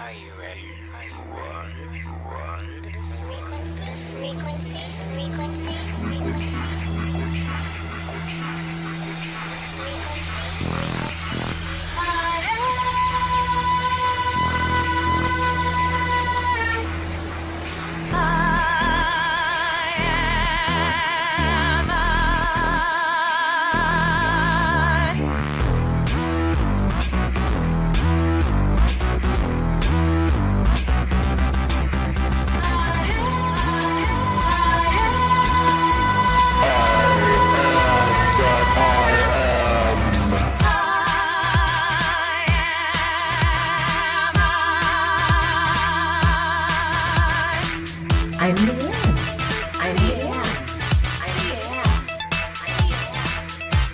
Are you ready? Are you ready? Frequency.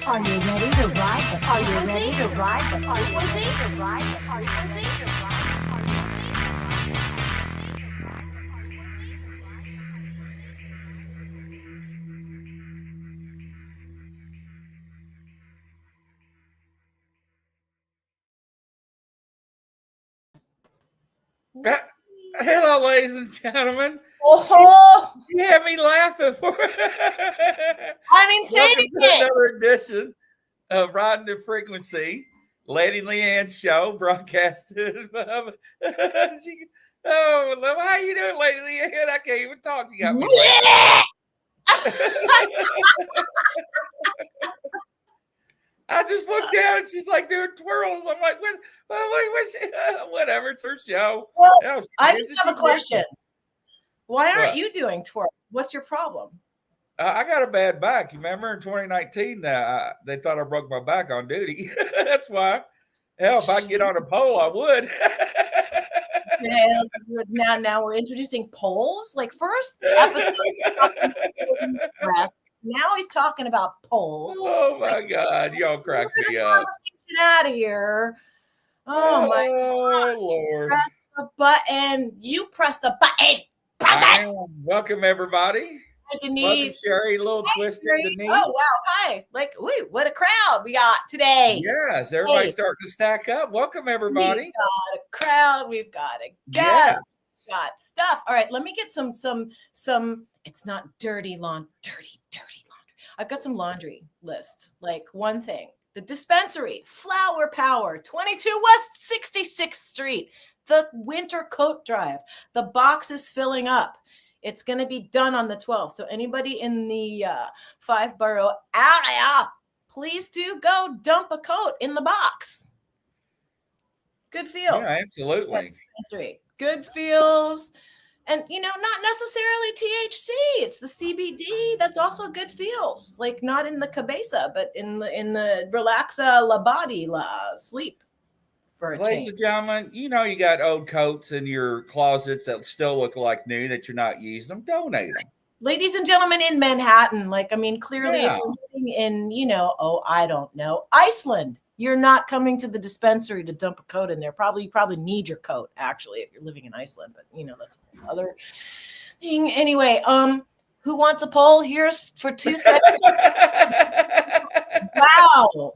I'm Liane. Are you ready to ride the frequency? Hello, ladies and gentlemen. Oh, You had me laughing for I didn't say Welcome to anything. another edition of Riding the Frequency, Lady Liane's show, broadcasted. How you doing, Lady Liane? I can't even talk. You got me. I just looked down and she's like doing twirls. I'm like, whatever. It's her show. Well, I just have a question. Why aren't you doing twirls? What's your problem? I got a bad back. You remember in 2019 they thought I broke my back on duty. That's why. Hell, if I could get on a pole, I would. Now we're introducing poles. Like first episode, now he's talking about poles. Oh my God, y'all crack me up. Conversation out of here. Oh my God. Lord. Press the button. You press the button. Press it. Welcome everybody. Hi, Denise. Welcome, Sherry. A little twisted, Denise. Oh wow, hi. Like, wait, what a crowd we got today. Yes, everybody's starting to stack up. Welcome everybody. We've got a crowd. We've got a guest. Yeah. We've got stuff. All right, let me get some. It's not dirty laundry. I've got some laundry list. Like one thing, the dispensary, Flower Power, 22 West 66th Street, the winter coat drive. The box is filling up. It's going to be done on the 12th. So anybody in the 5-borough area, please do go dump a coat in the box. Good feels. Yeah, absolutely. Good feels. And, not necessarily THC. It's the CBD. That's also good feels. Like not in the cabeza, but in the relaxa la body la sleep. Ladies and gentlemen, you got old coats in your closets that still look like new that you're not using them. Donate them. Ladies and gentlemen in Manhattan, clearly if you're living in, I don't know, Iceland, you're not coming to the dispensary to dump a coat in there. You probably need your coat, actually, if you're living in Iceland. But, that's another thing. Anyway, who wants a poll? Here's for 2 seconds. Wow.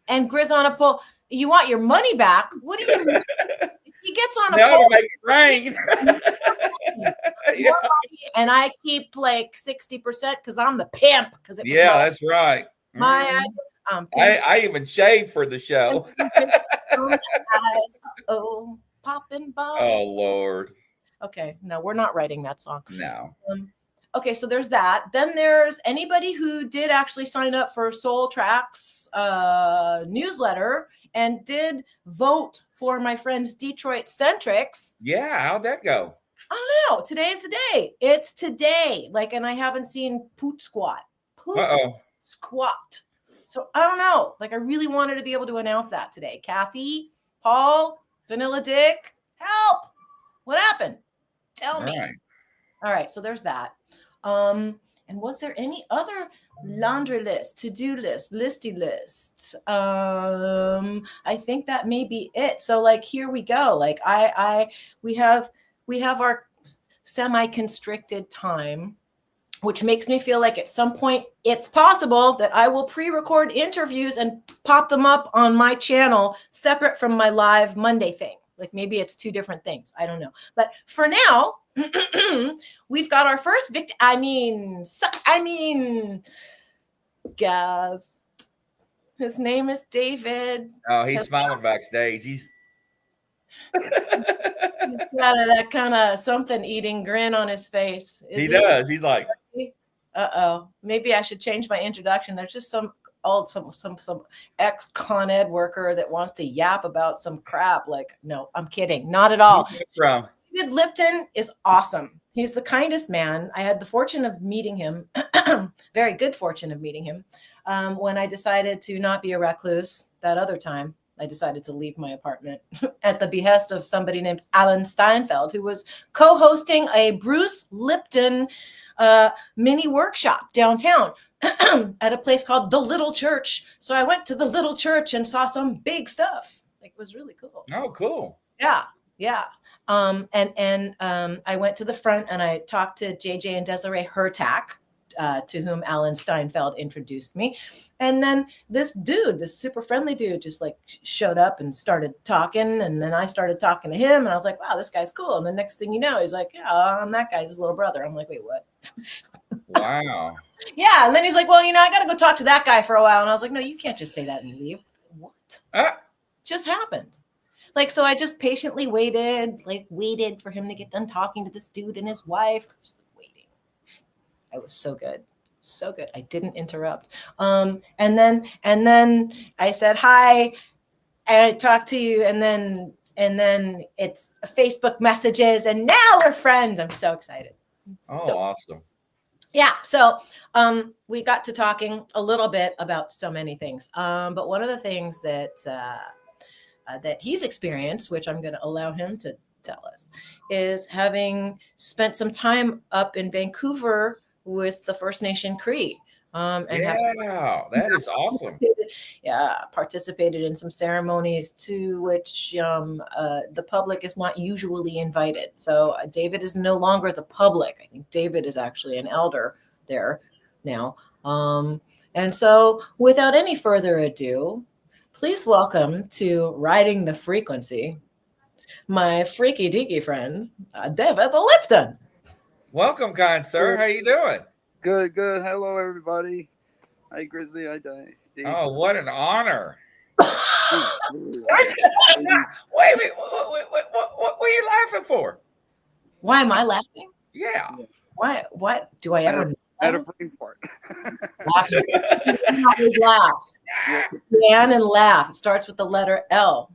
And Grizz on a poll. You want your money back? What do you mean? He gets on a poll. To make it rain. And I keep like 60% because I'm the pimp. That's right. I even shaved for the show. Oh, popping balls. Oh Lord. Okay, no, we're not writing that song. No. Okay, so there's that. Then there's anybody who did actually sign up for Soul Tracks newsletter and did vote for my friends Detroit Centrics. Yeah, how'd that go? I don't know. Today's the day. It's today. And I haven't seen Poot Squat. Squat. So I don't know. I really wanted to be able to announce that today. Kathy, Paul, Vanilla Dick, help. What happened? Tell me. All right. So there's that. And was there any other laundry list, to-do list, listy list? I think that may be it. So here we go. We have our semi-constricted time, which makes me feel like at some point it's possible that I will pre-record interviews and pop them up on my channel separate from my live Monday thing. Like maybe it's two different things. I don't know. But for now, we've got our first guest. His name is David. Oh, he's smiling backstage. He's He's got that kind of something eating grin on his face. He does. He's like, maybe I should change my introduction. There's just some ex-Con Ed worker that wants to yap about some crap. Like, no, I'm kidding. Not at all. David Lipton is awesome. He's the kindest man. I had the fortune of meeting him, very good fortune of meeting him, when I decided to not be a recluse that other time. I decided to leave my apartment at the behest of somebody named Alan Steinfeld, who was co-hosting a Bruce Lipton mini workshop downtown at a place called The Little Church. So I went to the Little Church and saw some big stuff. Like, it was really cool. Oh, cool. Yeah. I went to the front and I talked to JJ and Desiree Hertak, to whom Alan Steinfeld introduced me. And then this super friendly dude just like showed up and started talking. And then I started talking to him and I was like, wow, this guy's cool. And the next thing you know, he's like, yeah, I'm that guy's little brother. I'm like, wait, what? Wow. Yeah. And then he's like, well, I got to go talk to that guy for a while. And I was like, no, you can't just say that and leave. What? Just happened. Like, so I just patiently waited for him to get done talking to this dude and his wife. It was so good. So good. I didn't interrupt. And then I said, hi, I talked to you. And then it's Facebook messages and now we're friends. I'm so excited. Oh, awesome. Yeah. So we got to talking a little bit about so many things. But one of the things that he's experienced, which I'm going to allow him to tell us, is having spent some time up in Vancouver with the First Nation Cree. That is awesome. Participated in some ceremonies to which the public is not usually invited. So David is no longer the public. I think David is actually an elder there now. And so without any further ado, please welcome to Riding the Freakwency, my freaky deaky friend, David Lipton. Welcome, kind sir. How you doing? Good. Hello, everybody. Hi, Grizzly. Hi, Dave. Oh, what an honor. Wait. Wait. What were you laughing for? Why am I laughing? Yeah. Why do I ever had a brain fart? He always laughs. Liane and laugh. It starts with the letter L.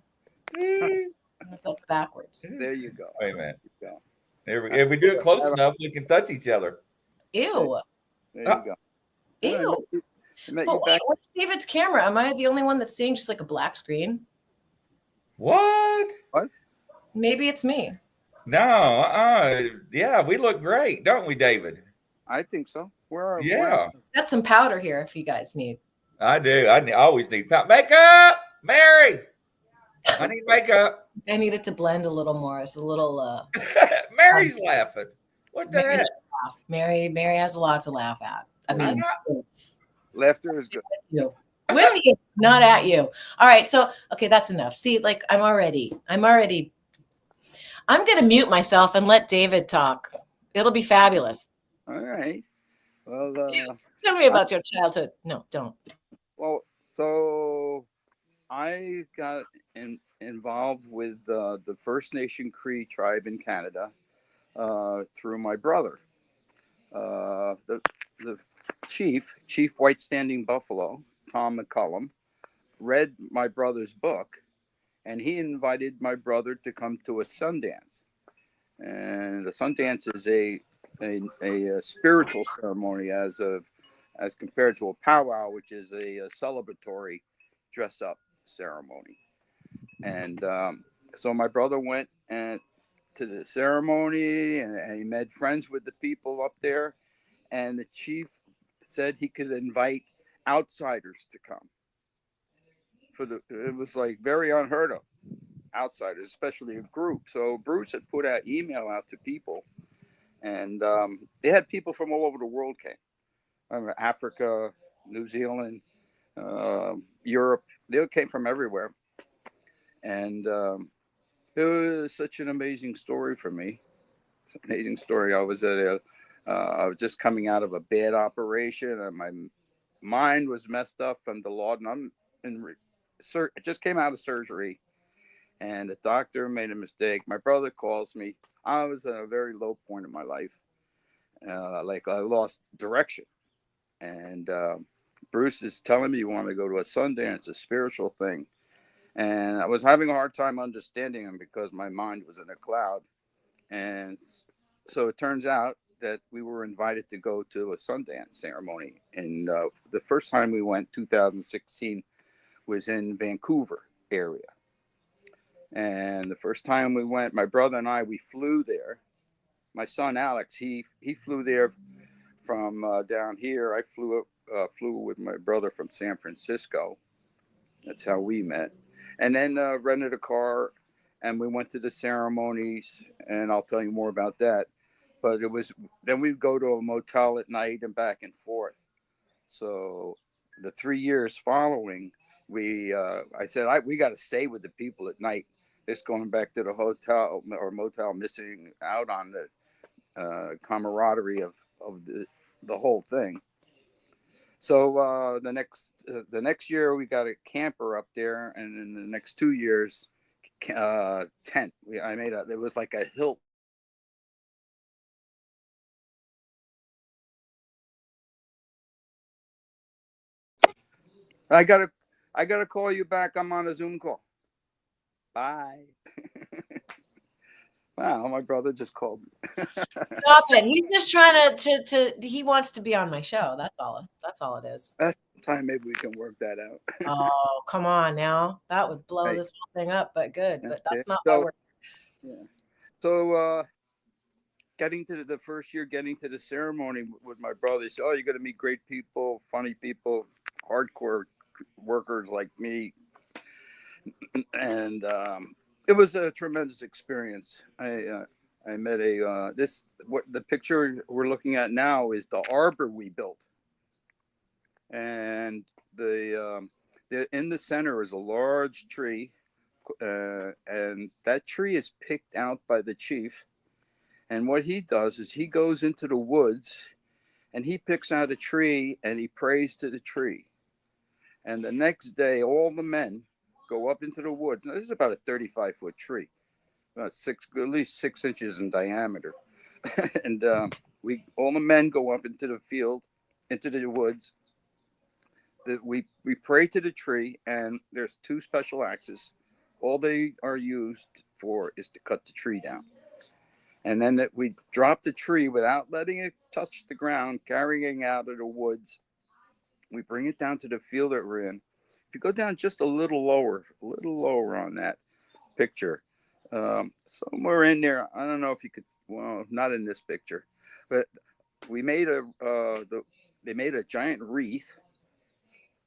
That's backwards. There you go. Wait a minute. If we do it close enough, we can touch each other. Ew. There you go. Ew. But what's David's camera? Am I the only one that's seeing just like a black screen? What? Maybe it's me. No. Yeah, we look great, don't we, David? I think so. Got some powder here if you guys need. I do. I always need powder. Makeup, Mary. I need makeup. I need it to blend a little more. It's a little. Mary's laughing. What the heck? Mary has a lot to laugh at. I mean, laughter is good. With you, not at you. All right. So, okay, that's enough. See, like I'm going to mute myself and let David talk. It'll be fabulous. All right. Well, tell me about your childhood. No, don't. Well, so I got involved with the First Nation Cree tribe in Canada through my brother. The chief White Standing Buffalo, Tom McCullum, read my brother's book, and he invited my brother to come to a Sundance. And the Sundance is a spiritual ceremony as compared to a powwow, which is a celebratory dress-up ceremony. And so my brother went to the ceremony, and he made friends with the people up there. And the chief said he could invite outsiders to come. It was like very unheard of, outsiders, especially a group. So Bruce had put out email out to people, and they had people from all over the world came. Africa, New Zealand, Europe. They came from everywhere. And It was such an amazing story for me. It's an amazing story. I was just coming out of a bad operation, and my mind was messed up from the laudanum. I just came out of surgery, and the doctor made a mistake. My brother calls me. I was at a very low point in my life. Like I lost direction. And Bruce is telling me you want to go to a Sundance, a spiritual thing. And I was having a hard time understanding him because my mind was in a cloud. And so it turns out that we were invited to go to a Sundance ceremony. And the first time we went, 2016, was in Vancouver area. And the first time we went, my brother and I, we flew there. My son Alex, he flew there from down here. I flew with my brother from San Francisco. That's how we met. And then rented a car, and we went to the ceremonies, and I'll tell you more about that. But then we'd go to a motel at night and back and forth. So the 3 years following, I said, we got to stay with the people at night. Just going back to the hotel or motel, missing out on the camaraderie of the whole thing. So the next year we got a camper up there, and in the next 2 years, tent. It was like a hilt. I gotta call you back. I'm on a Zoom call. Bye. Wow, my brother just called me. Stop it. He's just trying to he wants to be on my show. That's all it is. That's time maybe we can work that out. Oh, come on now. That would blow Right. this whole thing up, but good. Yeah, But that's yeah. not why we're Yeah. So getting to the first year, getting to the ceremony with my brother, he said, "Oh, you're going to meet great people, funny people, hardcore workers like me," and it was a tremendous experience. I met what the picture we're looking at now is the arbor we built, and in the center is a large tree, and that tree is picked out by the chief. And what he does is he goes into the woods and he picks out a tree and he prays to the tree. And the next day, all the men go up into the woods. Now, this is about a 35-foot tree, about at least 6 inches in diameter. And all the men go up into the field, into the woods. We pray to the tree, and there's 2 special axes. All they are used for is to cut the tree down. And then we drop the tree without letting it touch the ground, carrying it out of the woods. We bring it down to the field that we're in. If you go down just a little lower on that picture, somewhere in there, I don't know if you could, well, not in this picture, but we made they made a giant wreath.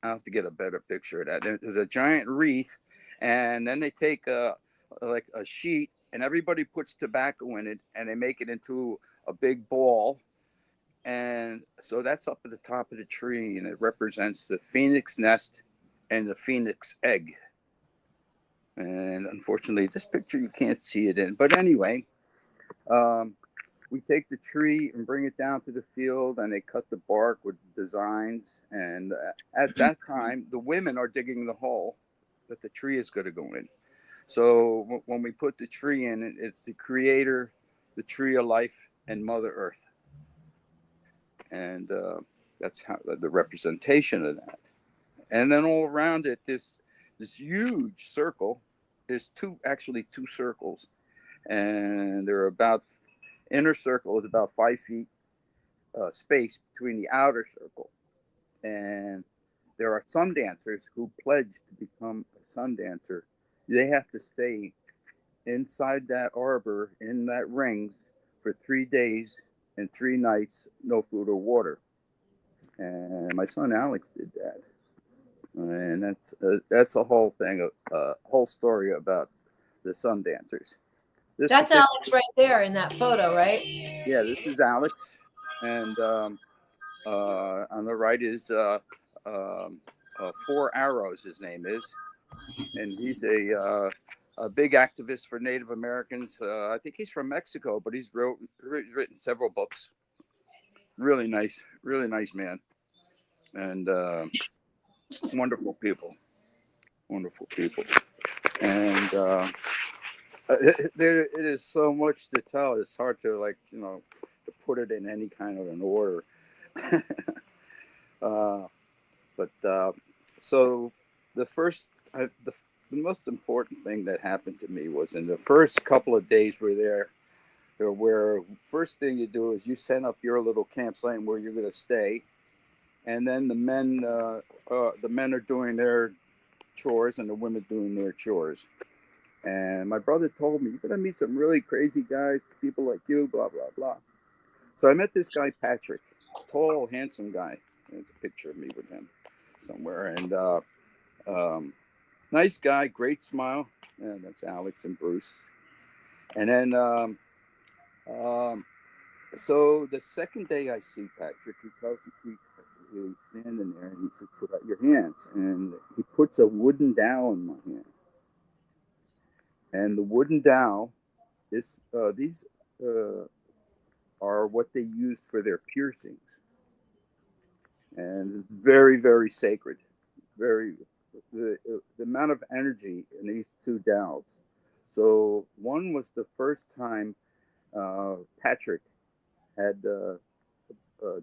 I'll have to get a better picture of that. There's a giant wreath, and then they take like a sheet, and everybody puts tobacco in it, and they make it into a big ball. And so that's up at the top of the tree, and it represents the phoenix nest and the phoenix egg. And unfortunately, this picture you can't see it in. But anyway, we take the tree and bring it down to the field, and they cut the bark with designs. And at that time, the women are digging the hole that the tree is going to go in. So when we put the tree in, it's the creator, the tree of life, and Mother Earth. And that's how the representation of that. And then all around it, this huge circle. There's two circles, and they're about, inner circle is about 5 feet space between the outer circle. And there are sun dancers who pledge to become a sun dancer. They have to stay inside that arbor in that ring for 3 days and 3 nights, no food or water. And my son Alex did that. And that's a whole thing, a whole story about the sun dancers. That's Alex right there in that photo, right? Yeah, this is Alex, and on the right is 4 Arrows. His name is, and he's a a big activist for Native Americans. I think he's from Mexico, but he's written several books. Really nice man, and wonderful people. And there it is so much to tell. It's hard to to put it in any kind of an order. So the most important thing that happened to me was in the first couple of days we're there, where first thing you do is you set up your little campsite where you're going to stay, and then the men are doing their chores and the women doing their chores. And my brother told me, you're going to meet some really crazy guys, people like you, blah, blah, blah. So I met this guy, Patrick, tall, handsome guy. There's a picture of me with him somewhere. And nice guy, great smile. And that's Alex and Bruce. And then, so the second day I see Patrick, he tells me, he's standing there and he says, put out your hands. And he puts a wooden dowel in my hand. And the wooden dowel, these are what they used for their piercings. And it's very, very sacred. The amount of energy in these two dowels. So one was the first time Patrick had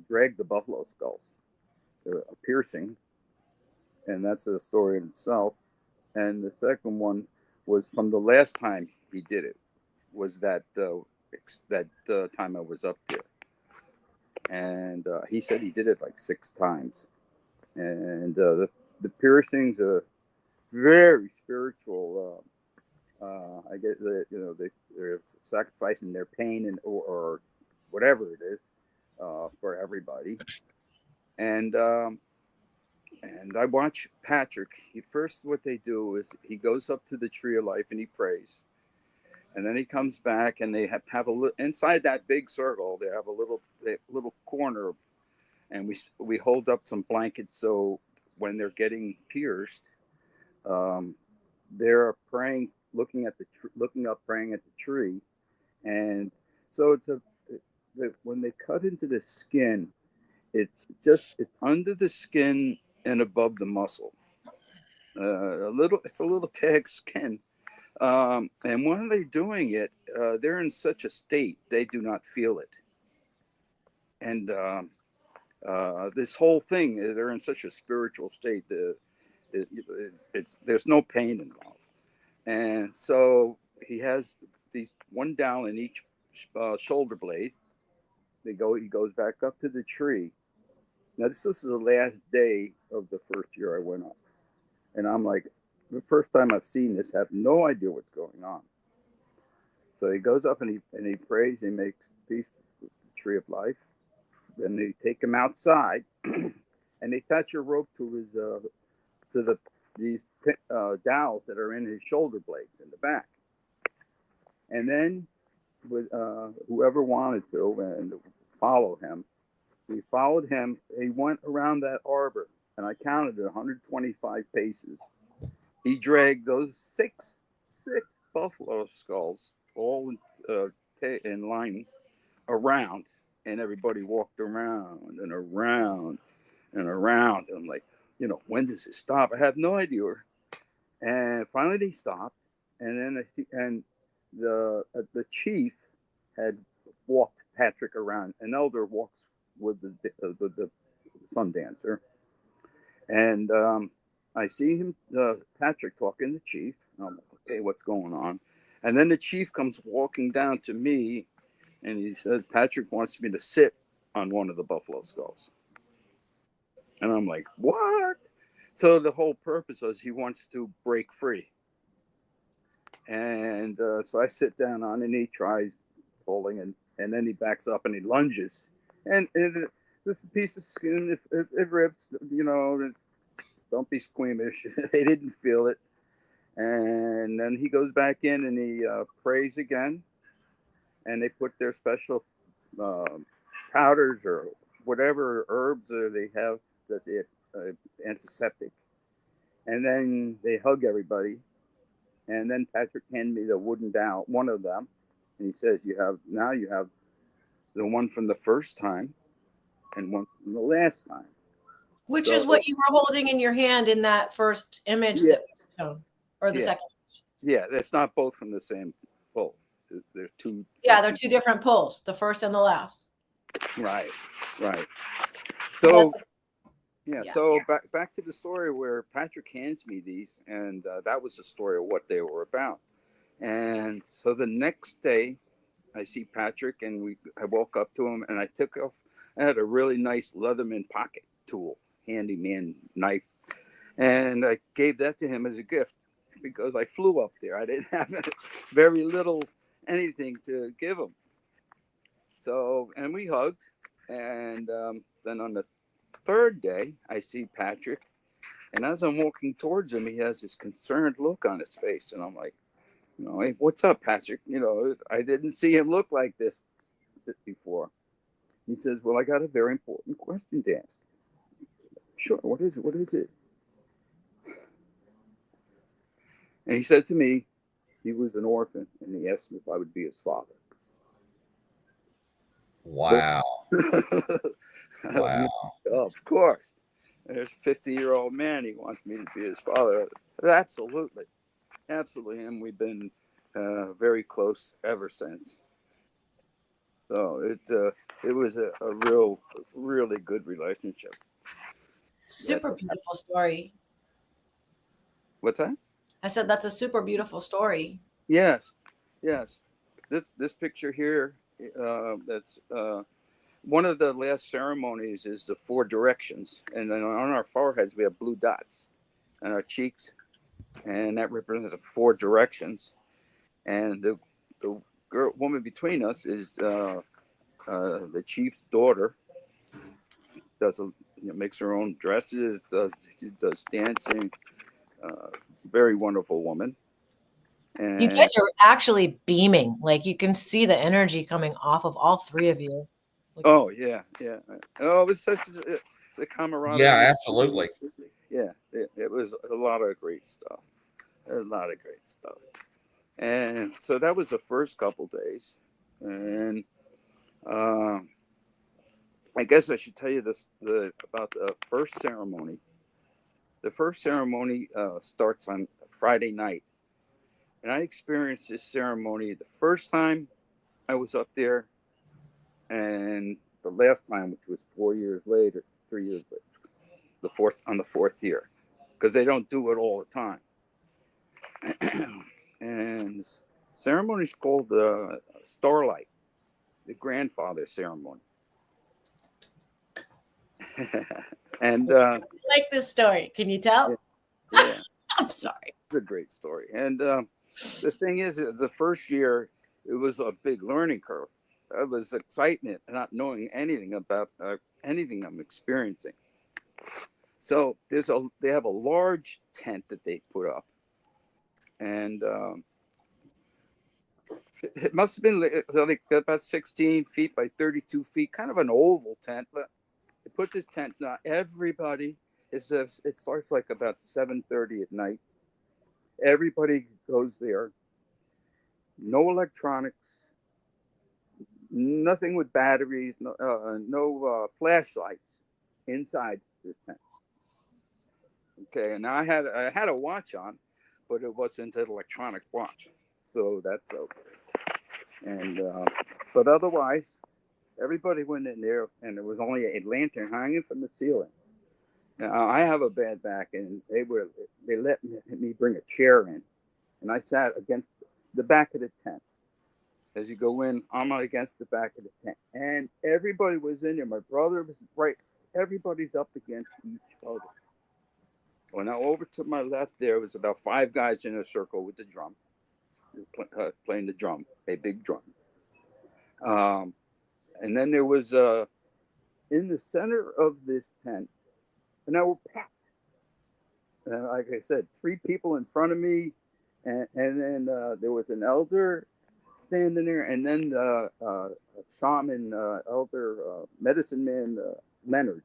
dragged the buffalo skulls, a piercing, and that's a story in itself. And the second one was from the last time he did it, was that time I was up there. And he said he did it like 6 times. And the piercings are very spiritual. I get that, they're sacrificing their pain or whatever it is for everybody. And I watch Patrick. What they do is he goes up to the tree of life and he prays. And then he comes back and they have a little, inside that big circle, they have a little corner, and we hold up some blankets. So when they're getting pierced, they're praying, looking up, praying at the tree. And so when they cut into the skin, it's under the skin and above the muscle. It's a little tag skin. And when they're doing it, they're in such a state, they do not feel it. And this whole thing, they're in such a spiritual state, there's no pain involved. And so he has these one down in each shoulder blade. He goes back up to the tree. Now this is the last day of the first year I went up. And I'm like, the first time I've seen this, have no idea what's going on. So he goes up and he prays, he makes peace with the tree of life. Then they take him outside and they attach a rope to these dowels that are in his shoulder blades in the back. And then with whoever wanted to and follow him, we followed him. He went around that arbor, and I counted 125 paces. He dragged those six buffalo skulls all in line around, and everybody walked around and around and around. And I'm like, when does it stop? I have no idea. And finally they stopped, and then the chief had walked Patrick around. An elder walks with the sun dancer, and I see him, Patrick, talking to the chief. I'm like, okay, what's going on? And then the chief comes walking down to me, and he says, Patrick wants me to sit on one of the buffalo skulls. And I'm like, what? So the whole purpose was he wants to break free. And so I sit down on it, and he tries pulling, and then he backs up and he lunges. And this piece of skin, it rips, don't be squeamish. They didn't feel it. And then he goes back in and he prays again. And they put their special powders or whatever herbs they have that they're antiseptic. And then they hug everybody. And then Patrick handed me the wooden doll, one of them, and he says, you have the one from the first time and one from the last time. Which So, is what you were holding in your hand in that first image Yeah. that we showed, or the Yeah. second. Yeah, it's not both from the same pull. They're two. Yeah, they're two different pulls, the first and the last. Right. So Yeah. so back to the story where Patrick hands me these, and that was the story of what they were about. And so the next day, I see Patrick, and I woke up to him, and I took off. I had a really nice Leatherman pocket tool, handyman knife, and I gave that to him as a gift because I flew up there. I didn't have very little anything to give him. So, and we hugged, and then on the third day, I see Patrick, and as I'm walking towards him, he has this concerned look on his face, and I'm like, hey, what's up, Patrick? I didn't see him look like this before. He says, well, I got a very important question to ask. Sure, what is it? And he said to me, he was an orphan, and he asked me if I would be his father. Wow. Wow. Of course. There's a 50-year-old man. He wants me to be his father. Absolutely. Absolutely. And we've been very close ever since. So it was a really good relationship. Super beautiful story. What's that? I said that's a super beautiful story. Yes. This picture here, that's one of the last ceremonies is the 4 directions, and then on our foreheads we have blue dots, and our cheeks, and that represents 4 directions. And the woman between us is the chief's daughter. Makes her own dresses, does dancing. Very wonderful woman. And you guys are actually beaming. Like you can see the energy coming off of all 3 of you. Oh yeah. Oh, it was such the camaraderie. Yeah, absolutely. Yeah, it was a lot of great stuff. And so that was the first couple days, and I guess I should tell you about the first ceremony. The first ceremony starts on Friday night, and I experienced this ceremony the first time I was up there, and the last time, which was 3 years later, the fourth year, because they don't do it all the time. And the ceremony is called Starlight, the grandfather ceremony. And I like this story. Can you tell? Yeah. I'm sorry. It's a great story. And the thing is, the first year, it was a big learning curve. It was excitement, not knowing anything about anything I'm experiencing. So they have a large tent that they put up, and it must have been like about 16 feet by 32 feet, kind of an oval tent. But they put this tent. Now everybody it starts like about 7:30 at night. Everybody goes there. No electronics, nothing with batteries, no flashlights inside this tent. Okay, and I had a watch on, but it wasn't an electronic watch, so that's okay. And but otherwise, everybody went in there, and there was only a lantern hanging from the ceiling. Now I have a bad back, and they let me bring a chair in, and I sat against the back of the tent. As you go in, I'm against the back of the tent, and everybody was in there. My brother was right. Everybody's up against each other. Well, now over to my left, there was about 5 guys in a circle with the drum, playing the drum, a big drum. And then there was in the center of this tent, and now we're packed. Like I said, 3 people in front of me, and then there was an elder standing there, and then a shaman, elder, medicine man, Leonard.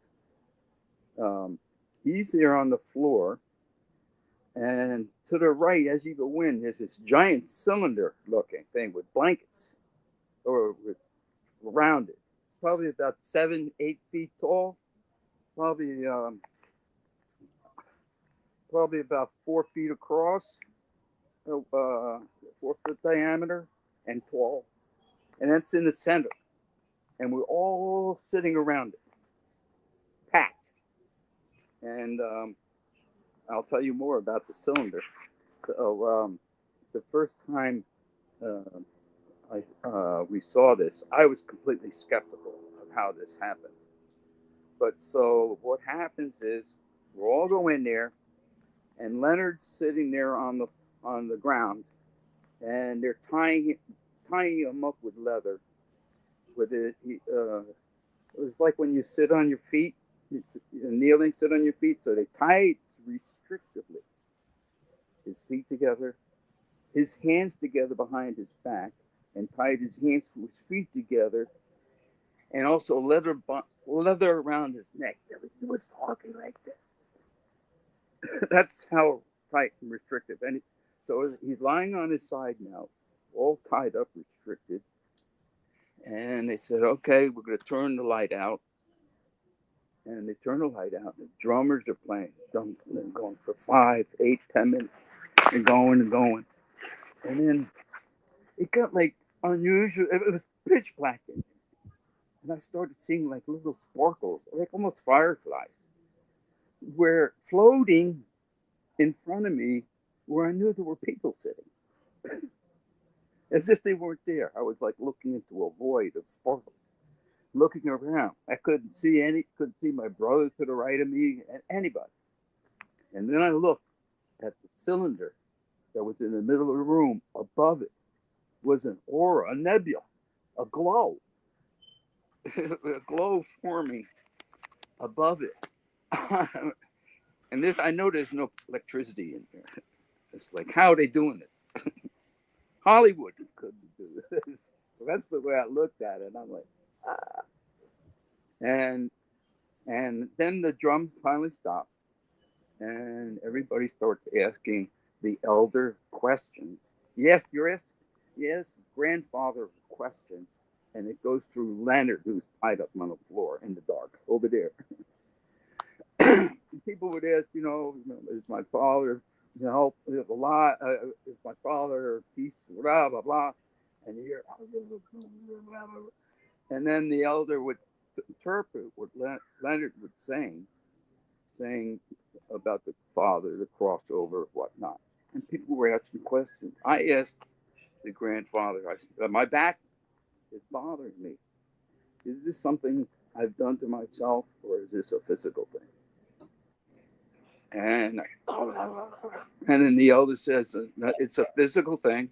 He's there on the floor, and And to the right, as you go in, there's this giant cylinder-looking thing with blankets, or around it, probably about 7-8 feet tall, probably about 4 feet across, 4-foot diameter, and tall. And that's in the center. And we're all sitting around it, packed. And I'll tell you more about the cylinder. So the first time we saw this, I was completely skeptical of how this happened. But so what happens is we'll all go in there, and Leonard's sitting there on the ground, and they're tying him up with leather. With it, it was like when you sit on your feet, you're kneeling, sit on your feet. So they tie it restrictively. His feet together, his hands together behind his back, and tied his hands to his feet together, and also leather around his neck. He was talking like that. That's how tight and restrictive. And so he's lying on his side now, all tied up, restricted. And they said, okay, we're going to turn the light out. And they turn the light out. The drummers are playing, going for 5, 8, 10 minutes, and going and going. And then it got like unusual. It was pitch black in there. And I started seeing like little sparkles, like almost fireflies, were floating in front of me where I knew there were people sitting. As if they weren't there. I was like looking into a void of sparkles, looking around. I couldn't see my brother to the right of me, and anybody. And then I looked at the cylinder that was in the middle of the room. Above it was an aura, a nebula, a glow. A glow forming above it. And this, I know there's no electricity in here. It's like, how are they doing this? Hollywood couldn't do this. That's the way I looked at it. I'm like, ah. And then the drum finally stopped, and everybody starts asking the elder question. Yes, grandfather question, and it goes through Leonard, who's tied up on the floor in the dark over there. People would ask, is my father a lot? Is my father peace? Blah blah blah, and you hear, and then the elder would interpret what Leonard was saying about the father, the crossover, whatnot. And people were asking questions. I asked the grandfather, I said, my back is bothering me. Is this something I've done to myself, or is this a physical thing? And then the elder says, it's a physical thing.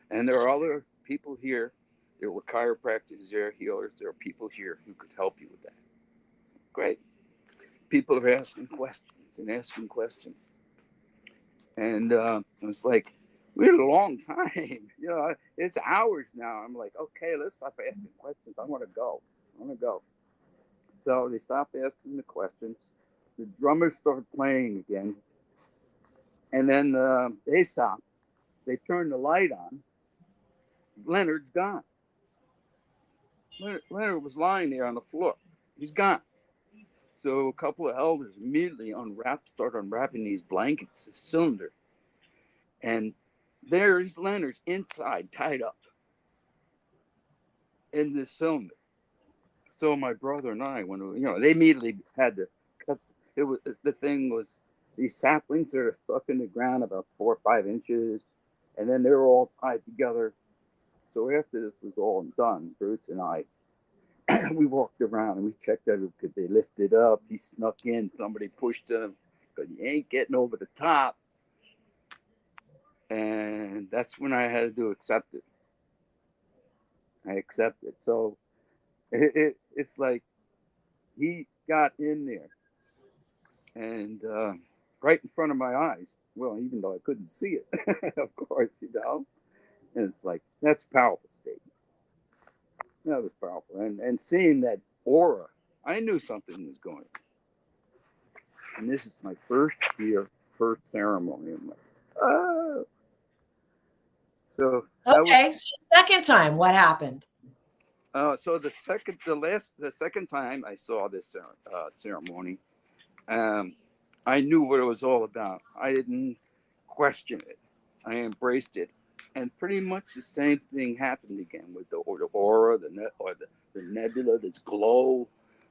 And there are other people here. There were chiropractors, there are healers. There are people here who could help you with that. Great. People are asking questions. And I was like, we had a long time. It's hours now. I'm like, okay, let's stop asking questions. I want to go. So they stopped asking the questions. The drummers started playing again. And then they stopped. They turned the light on. Leonard's gone. Leonard was lying there on the floor. He's gone. So a couple of elders immediately started unwrapping these blankets, the cylinder. And there's Leonard inside, tied up in this cylinder. So my brother and I, they immediately had to cut. The thing was, these saplings that are stuck in the ground about 4 or 5 inches, and then they were all tied together. So after this was all done, Bruce and I, we walked around and we checked out, could they lift it up? He snuck in, somebody pushed him, but you ain't getting over the top. And that's when I had to accept it. I accept it. So it's like he got in there and right in front of my eyes. Well, even though I couldn't see it, of course, And it's like, that's a powerful statement. That was powerful. And seeing that aura, I knew something was going on. And this is my first ceremony. So that Okay. So second time, what happened? so the second time I saw this ceremony, I knew what it was all about. I didn't question it. I embraced it, and pretty much the same thing happened again with the aura, the nebula, this glow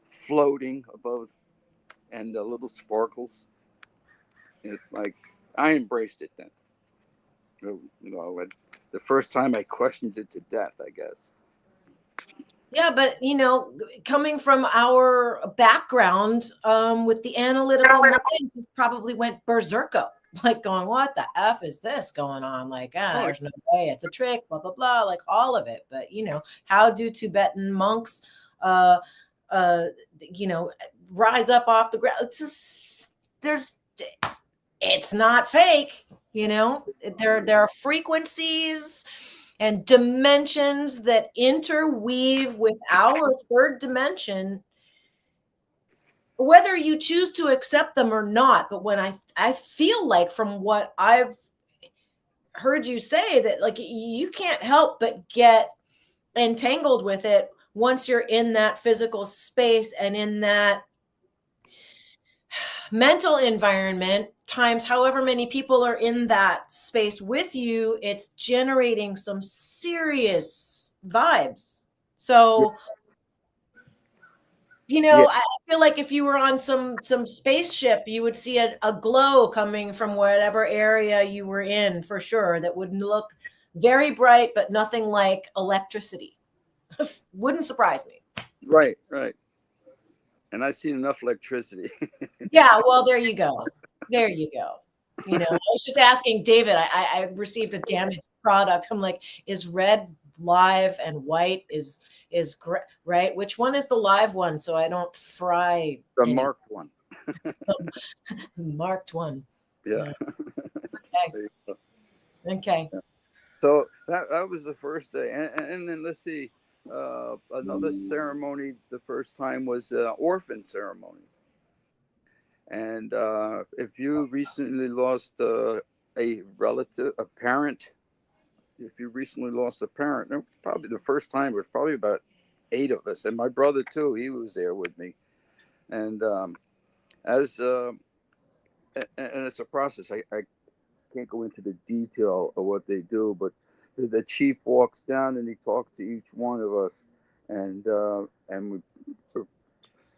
floating above, and the little sparkles. It's like I embraced it then. The first time I questioned it to death, I guess. Yeah, but coming from our background with the analytical mind, you probably went berserko, like going, what the F is this going on? Like, there's no way, it's a trick, blah, blah, blah, like all of it. But, how do Tibetan monks, rise up off the ground? It's not fake, there are frequencies and dimensions that interweave with our third dimension, whether you choose to accept them or not. But when I feel like, from what I've heard you say, that like you can't help but get entangled with it once you're in that physical space and in that mental environment, times however many people are in that space with you, it's generating some serious vibes. So, I feel like if you were on some spaceship, you would see a glow coming from whatever area you were in, for sure. That would look very bright, but nothing like electricity. Wouldn't surprise me. Right. And I've seen enough electricity. Yeah, well, there you go. I was just asking David, I received a damaged product. I'm like, is red live and white is right? Which one is the live one, so I don't fry The marked one. Marked one. Yeah. Okay. Yeah. So that was the first day. And then let's see, another ceremony the first time was an orphan ceremony. And if you recently lost a relative, a parent, it was probably the first time. It was probably about 8 of us, and my brother too. He was there with me, and and it's a process. I can't go into the detail of what they do, but the chief walks down and he talks to each one of us, and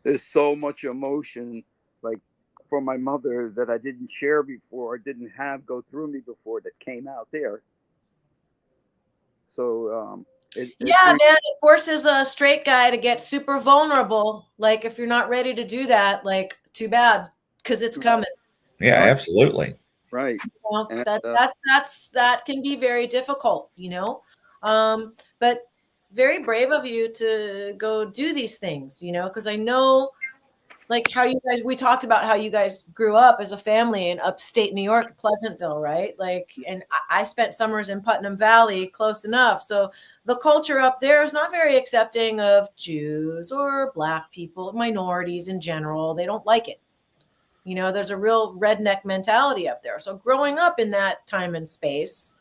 there's so much emotion, like, for my mother, that I didn't share before, didn't have go through me before, that came out there. So man, it forces a straight guy to get super vulnerable. Like, if you're not ready to do that, like, too bad, because it's coming. Yeah, absolutely. Right. And, that can be very difficult, but very brave of you to go do these things, because I know, like, we talked about how you guys grew up as a family in upstate New York, Pleasantville, right? Like, and I spent summers in Putnam Valley, close enough. So the culture up there is not very accepting of Jews or Black people, minorities in general. They don't like it. There's a real redneck mentality up there. So growing up in that time and space,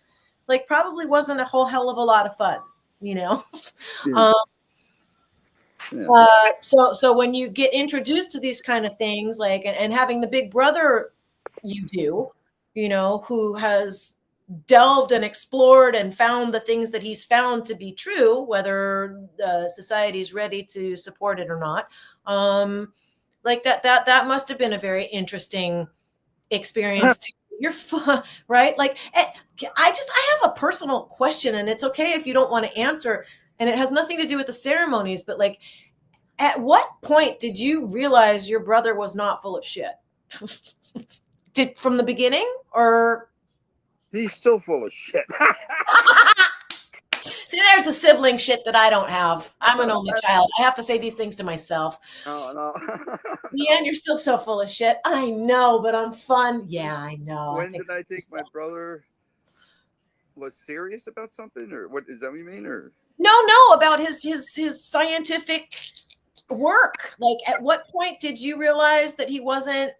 like, probably wasn't a whole hell of a lot of fun, Yeah. So when you get introduced to these kind of things, like, and having the big brother you do, who has delved and explored and found the things that he's found to be true, whether society's ready to support it or not, like that must have been a very interesting experience too. You're fun, right? Like, I have a personal question, and it's okay if you don't want to answer, and it has nothing to do with the ceremonies, but like, at what point did you realize your brother was not full of shit? From the beginning, or? He's still full of shit. See, there's the sibling shit that I don't have. I'm an only child. I have to say these things to myself. No. Liane, you're still so full of shit. I know, but I'm fun. Yeah, I know. When did I think my brother was serious about something, or what is that what you mean? Or no, about his scientific work. Like, at what point did you realize that he wasn't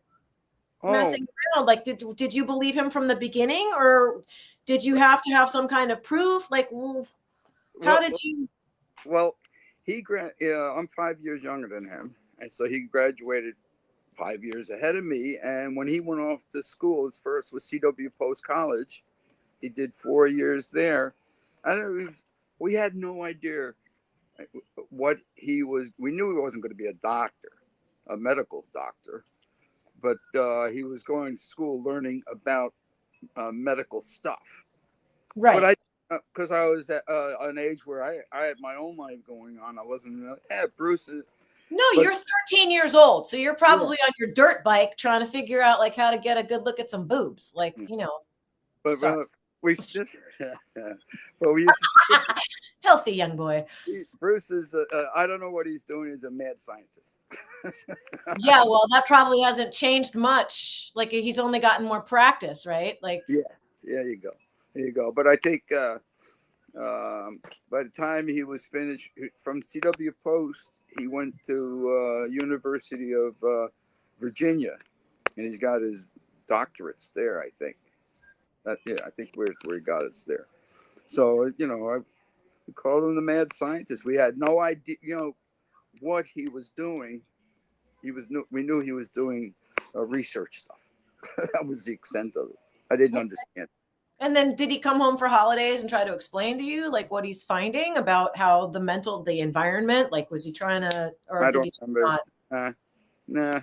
messing around? Like, did you believe him from the beginning, or did you have to have some kind of proof? Like, how did you? Well, I'm 5 years younger than him, and so he graduated 5 years ahead of me. And when he went off to school, his first was CW Post College. He did 4 years there. We had no idea what he was. We knew he wasn't going to be a doctor, a medical doctor, but he was going to school learning about medical stuff. Right. But because I was at an age where I had my own life going on. I wasn't Bruce. No, you're 13 years old, so you're probably on your dirt bike trying to figure out like how to get a good look at some boobs, like But we just, but we used to say, healthy young boy. Bruce is, I don't know what he's doing. He's a mad scientist. Yeah, well, that probably hasn't changed much. Like he's only gotten more practice, right? Like, yeah, there you go. But I think by the time he was finished from CW Post, he went to University of Virginia, and he's got his doctorates there. I think. I think where he got it there. So we called him the mad scientist. We had no idea, what he was doing. We knew he was doing research stuff. That was the extent of it. I didn't understand. And then did he come home for holidays and try to explain to you like what he's finding about how the environment, like was he trying to, or I did don't he remember. not? Nah.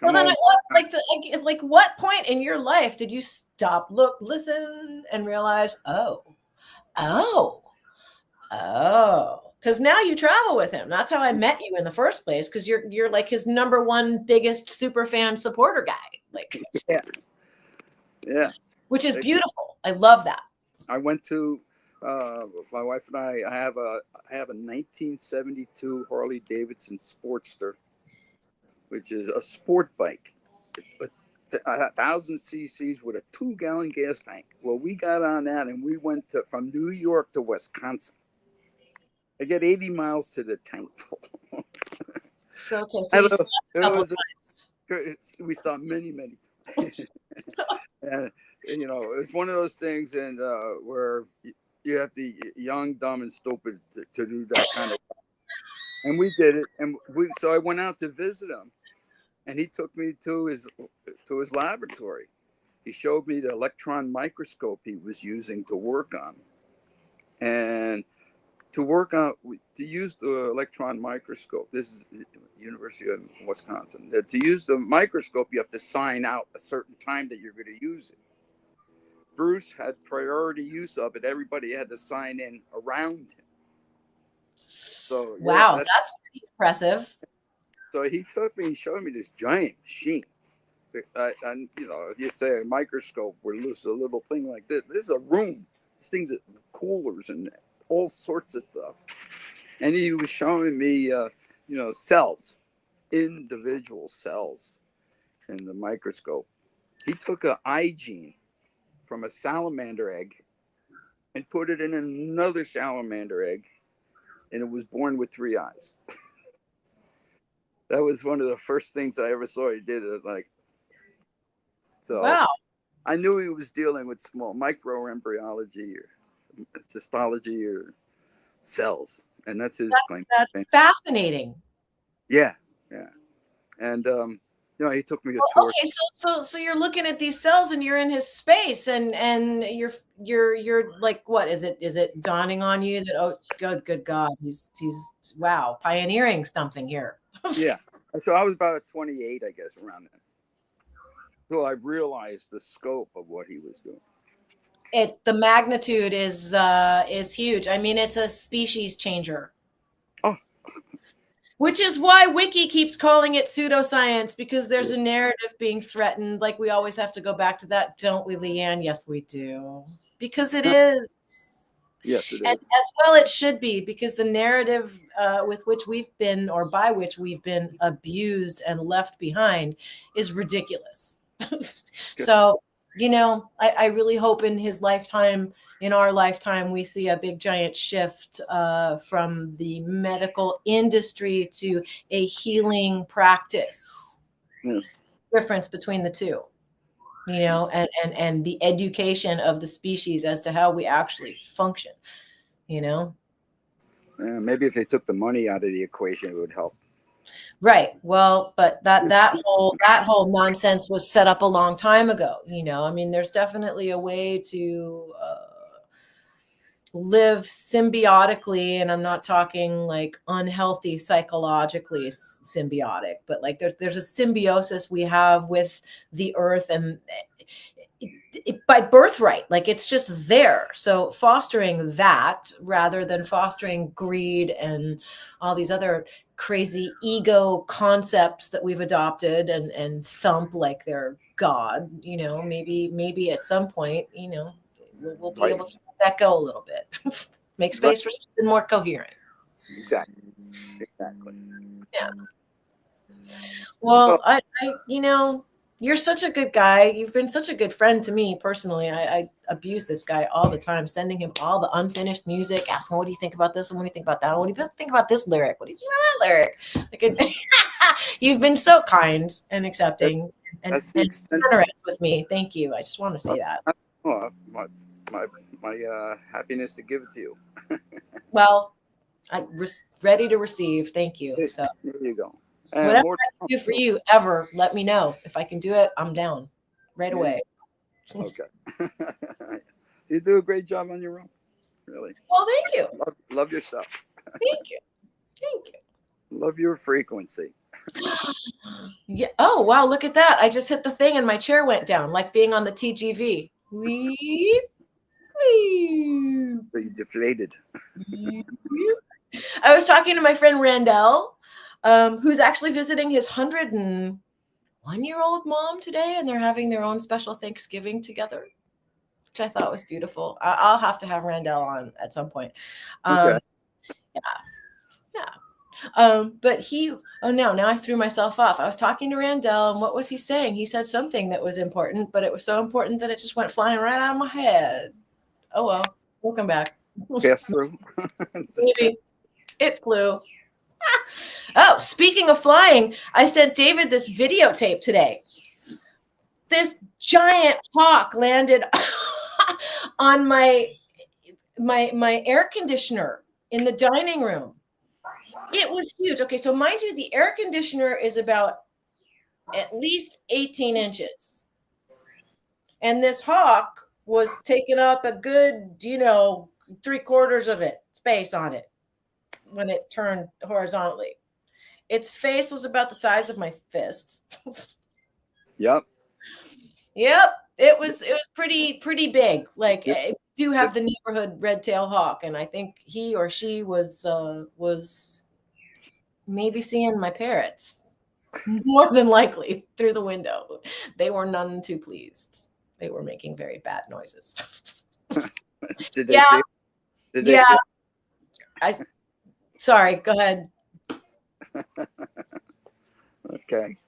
Well, then at what point in your life did you stop, look, listen, and realize, oh, because now you travel with him. That's how I met you in the first place, because you're like his number one biggest super fan supporter guy, like yeah, which is beautiful. I love that. I went to my wife and I have a 1972 Harley Davidson Sportster, which is a sport bike, 1,000 cc's with a 2-gallon gas tank. Well, we got on that and we went from New York to Wisconsin. I get 80 miles to the tank full. So you stopped a couple times. We stopped many times. And it was one of those things, and where you have to be young, dumb, and stupid to do that kind of stuff. And we did it, and so I went out to visit him, and he took me to his laboratory. He showed me the electron microscope he was using to work on, and to use the electron microscope. This is University of Wisconsin. To use the microscope, you have to sign out a certain time that you're going to use it. Bruce had priority use of it. Everybody had to sign in around him. So wow, that's pretty impressive. So he took me and showed me this giant machine. And you say a microscope where there's a little thing like this. This is a room. This thing's coolers and all sorts of stuff. And he was showing me, cells, individual cells in the microscope. He took an eye gene from a salamander egg and put it in another salamander egg, and it was born with 3 eyes. That was one of the first things I ever saw he did. Wow. I knew he was dealing with small microembryology or cystology or cells, and that's his claim. That's fascinating. Yeah. And he took me to tour. Okay, so you're looking at these cells and you're in his space, and you're like, what is it dawning on you that, oh good God, he's wow, pioneering something here. Yeah. So I was about 28, I guess, around then. So I realized the scope of what he was doing. The magnitude is huge. I mean, it's a species changer. Oh. Which is why Wiki keeps calling it pseudoscience, because there's a narrative being threatened. Like, we always have to go back to that, don't we, Liane? Yes, we do. Because it is. Yes, it is. And as well it should be, because the narrative with which we've been, or by which we've been abused and left behind, is ridiculous. So, I really hope in his lifetime, in our lifetime, we see a big giant shift from the medical industry to a healing practice. Yeah. difference between the two, you know, and the education of the species as to how we actually function, you know. Maybe if they took the money out of the equation, it would help. Right. Well, but that whole nonsense was set up a long time ago. You know, I mean, there's definitely a way to live symbiotically, and I'm not talking like unhealthy psychologically symbiotic, but like there's a symbiosis we have with the earth, and by birthright, like it's just there. So fostering that rather than fostering greed and all these other crazy ego concepts that we've adopted and thump like they're God, you know, maybe at some point, you know, we'll be able to let that go a little bit. Make space for something more coherent. Exactly. Yeah. Well, I you know, you're such a good guy. You've been such a good friend to me personally. I abuse this guy all the time, sending him all the unfinished music, asking, what do you think about this? And what do you think about that? What do you think about this lyric? What do you think about that lyric? Like, you've been so kind and accepting and generous with me. Thank you. I just want to say that. Well, my happiness to give it to you. Well, I'm ready to receive. Thank you. So there you go. Whatever I can do for you ever, let me know. If I can do it, I'm down right away. Okay. You do a great job on your own. Really. Well, thank you. Love yourself. Thank you. Thank you. Love your frequency. Yeah. Oh, wow. Look at that. I just hit the thing and my chair went down, like being on the TGV. Wee. So you deflated. I was talking to my friend Randell, who's actually visiting his 101-year-old mom today, and they're having their own special Thanksgiving together, which I thought was beautiful. I'll have to have Randell on at some point. Okay. Yeah. But now I threw myself off. I was talking to Randell, and what was he saying? He said something that was important, but it was so important that it just went flying right out of my head. Oh, well, we'll come back. Pass through. Maybe it flew. Oh, speaking of flying, I sent David this videotape today. This giant hawk landed on my air conditioner in the dining room. It was huge. Okay, so mind you, the air conditioner is about at least 18 inches. And this hawk was taking up a good, 3/4 of it, space on it when it turned horizontally. Its face was about the size of my fist. Yep. It was pretty big. Like, I do have the neighborhood red-tailed hawk, and I think he or she was maybe seeing my parrots more than likely through the window. They were none too pleased. They were making very bad noises. Did they see? Did they see? Sorry, go ahead. Okay.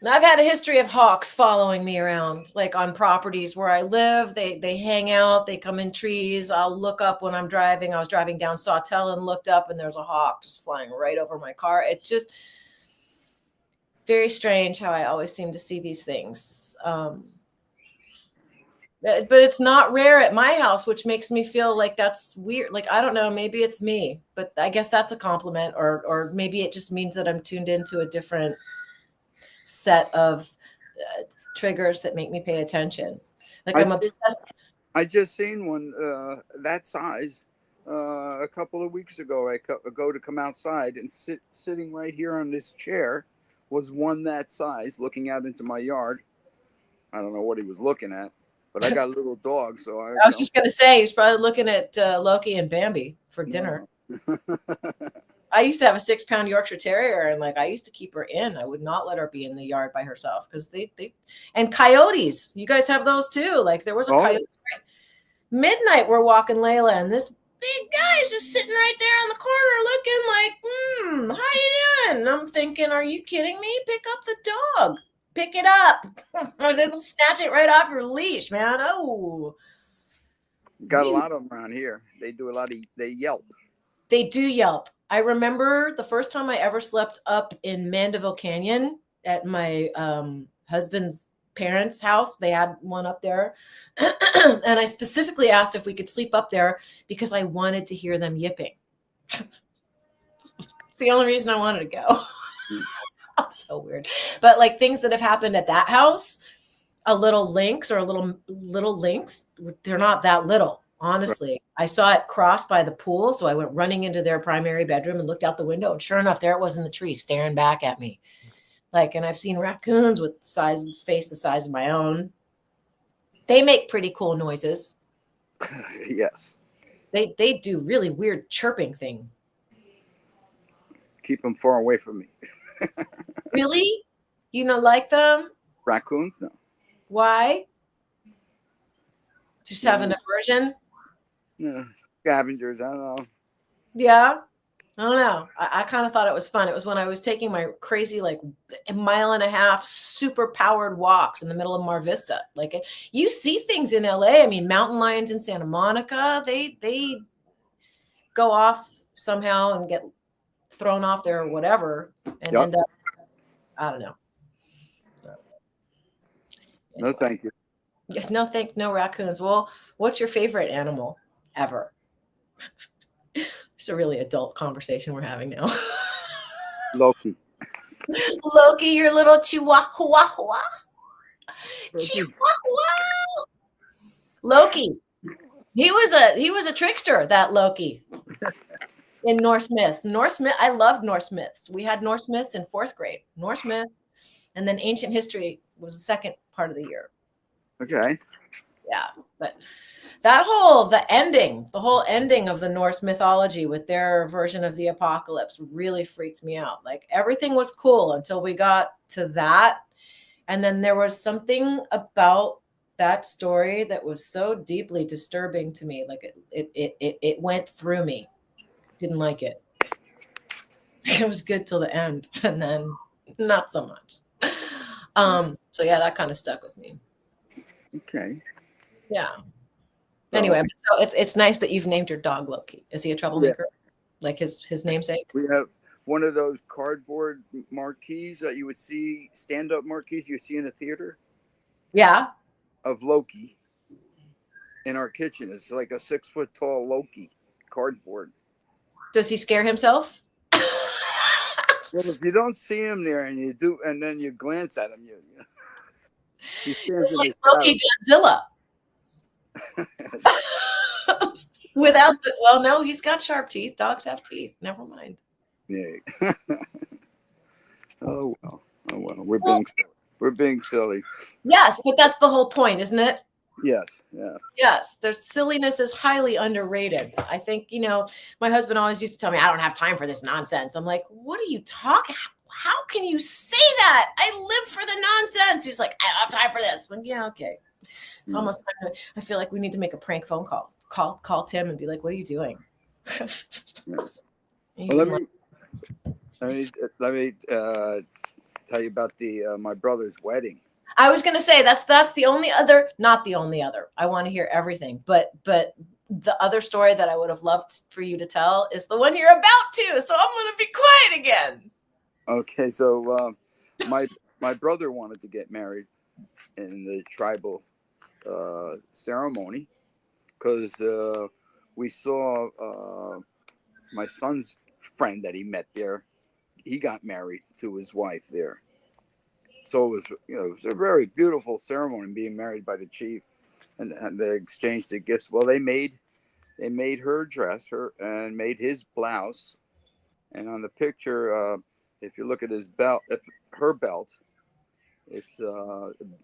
I've had a history of hawks following me around, like on properties where I live. They hang out, they come in trees. I'll look up when I'm driving. I was driving down Sawtell and looked up, and there's a hawk just flying right over my car. It's just very strange how I always seem to see these things. But it's not rare at my house, which makes me feel like that's weird. Like, I don't know, maybe it's me, but I guess that's a compliment, or maybe it just means that I'm tuned into a different set of triggers that make me pay attention. Like, I'm obsessed. I just seen one that size a couple of weeks ago. I go to come outside, and sitting right here on this chair was one that size, looking out into my yard. I don't know what he was looking at, but I got a little dog, so I was just gonna say he was probably looking at Loki and Bambi for dinner. I used to have a 6-pound Yorkshire Terrier, and like I used to keep her in. I would not let her be in the yard by herself because they and coyotes. You guys have those too. Like, there was a coyote. Right? Midnight, we're walking Layla, and this big guy is just sitting right there on the corner, looking like, how you doing? And I'm thinking, are you kidding me? Pick up the dog. Pick it up. Or they'll snatch it right off your leash, man. Oh. Got a lot of them around here. They do a lot of, they yelp. They do yelp. I remember the first time I ever slept up in Mandeville Canyon at my husband's parents' house. They had one up there. And I specifically asked if we could sleep up there because I wanted to hear them yipping. It's the only reason I wanted to go. I'm so weird. But like things that have happened at that house, a little lynx or a little lynx, they're not that little. Honestly, right. I saw it cross by the pool. So I went running into their primary bedroom and looked out the window. And sure enough, there it was in the tree staring back at me. Like, and I've seen raccoons with face the size of my own. They make pretty cool noises. Yes. They do really weird chirping thing. Keep them far away from me. Really? You don't like them? Raccoons? No. Why? Just have an aversion? Yeah. Scavengers, I don't know. Yeah. I don't know. I kind of thought it was fun. It was when I was taking my crazy, like, 1.5 mile super powered walks in the middle of Mar Vista. Like, you see things in LA. I mean, mountain lions in Santa Monica, they go off somehow and get thrown off there or whatever and end up, I don't know. So, anyway. No, thank you. No raccoons. Well, what's your favorite animal ever? It's a really adult conversation we're having now. Loki. Loki, your little chihuahua. Chihuahua. Loki. He was a trickster, that Loki. In Norse myths. I loved Norse myths. We had Norse myths in 4th grade. Norse myths, and then ancient history was the second part of the year. Okay. Yeah, but the whole ending of the Norse mythology with their version of the apocalypse really freaked me out. Like, everything was cool until we got to that. And then there was something about that story that was so deeply disturbing to me. Like it went through me. Didn't like it. It was good till the end, and then not so much. So yeah, that kind of stuck with me. Okay. Yeah. Anyway, so it's nice that you've named your dog Loki. Is he a troublemaker? Yeah. Like his namesake? We have one of those cardboard marquees that you would see, stand-up marquees you see in a theater. Yeah. Of Loki in our kitchen. It's like a 6-foot tall Loki cardboard. Does he scare himself? Well, if you don't see him there and you do, and then you glance at him, he stands it's like Loki Godzilla. Without no, he's got sharp teeth. Dogs have teeth. Never mind. Yeah. Oh well. We're being silly. Yes, but that's the whole point, isn't it? Yes. Yeah. Yes, their silliness is highly underrated. I think, my husband always used to tell me, I don't have time for this nonsense. I'm like, what are you talking? How can you say that? I live for the nonsense. He's like, I don't have time for this. Well, yeah, okay. It's almost time to, I feel like we need to make a prank phone call. Call Tim and be like, what are you doing? Well, let me tell you about my brother's wedding. I was going to say that's the only other, not the only other. I want to hear everything, but the other story that I would have loved for you to tell is the one you're about to. So I'm going to be quiet again. Okay, so my brother wanted to get married in the tribal ceremony because we saw my son's friend that he met there. He got married to his wife there. So it was a very beautiful ceremony, being married by the chief, and they exchanged the gifts. Well, they made her dress and made his blouse, and on the picture, if you look at his belt, her belt, it's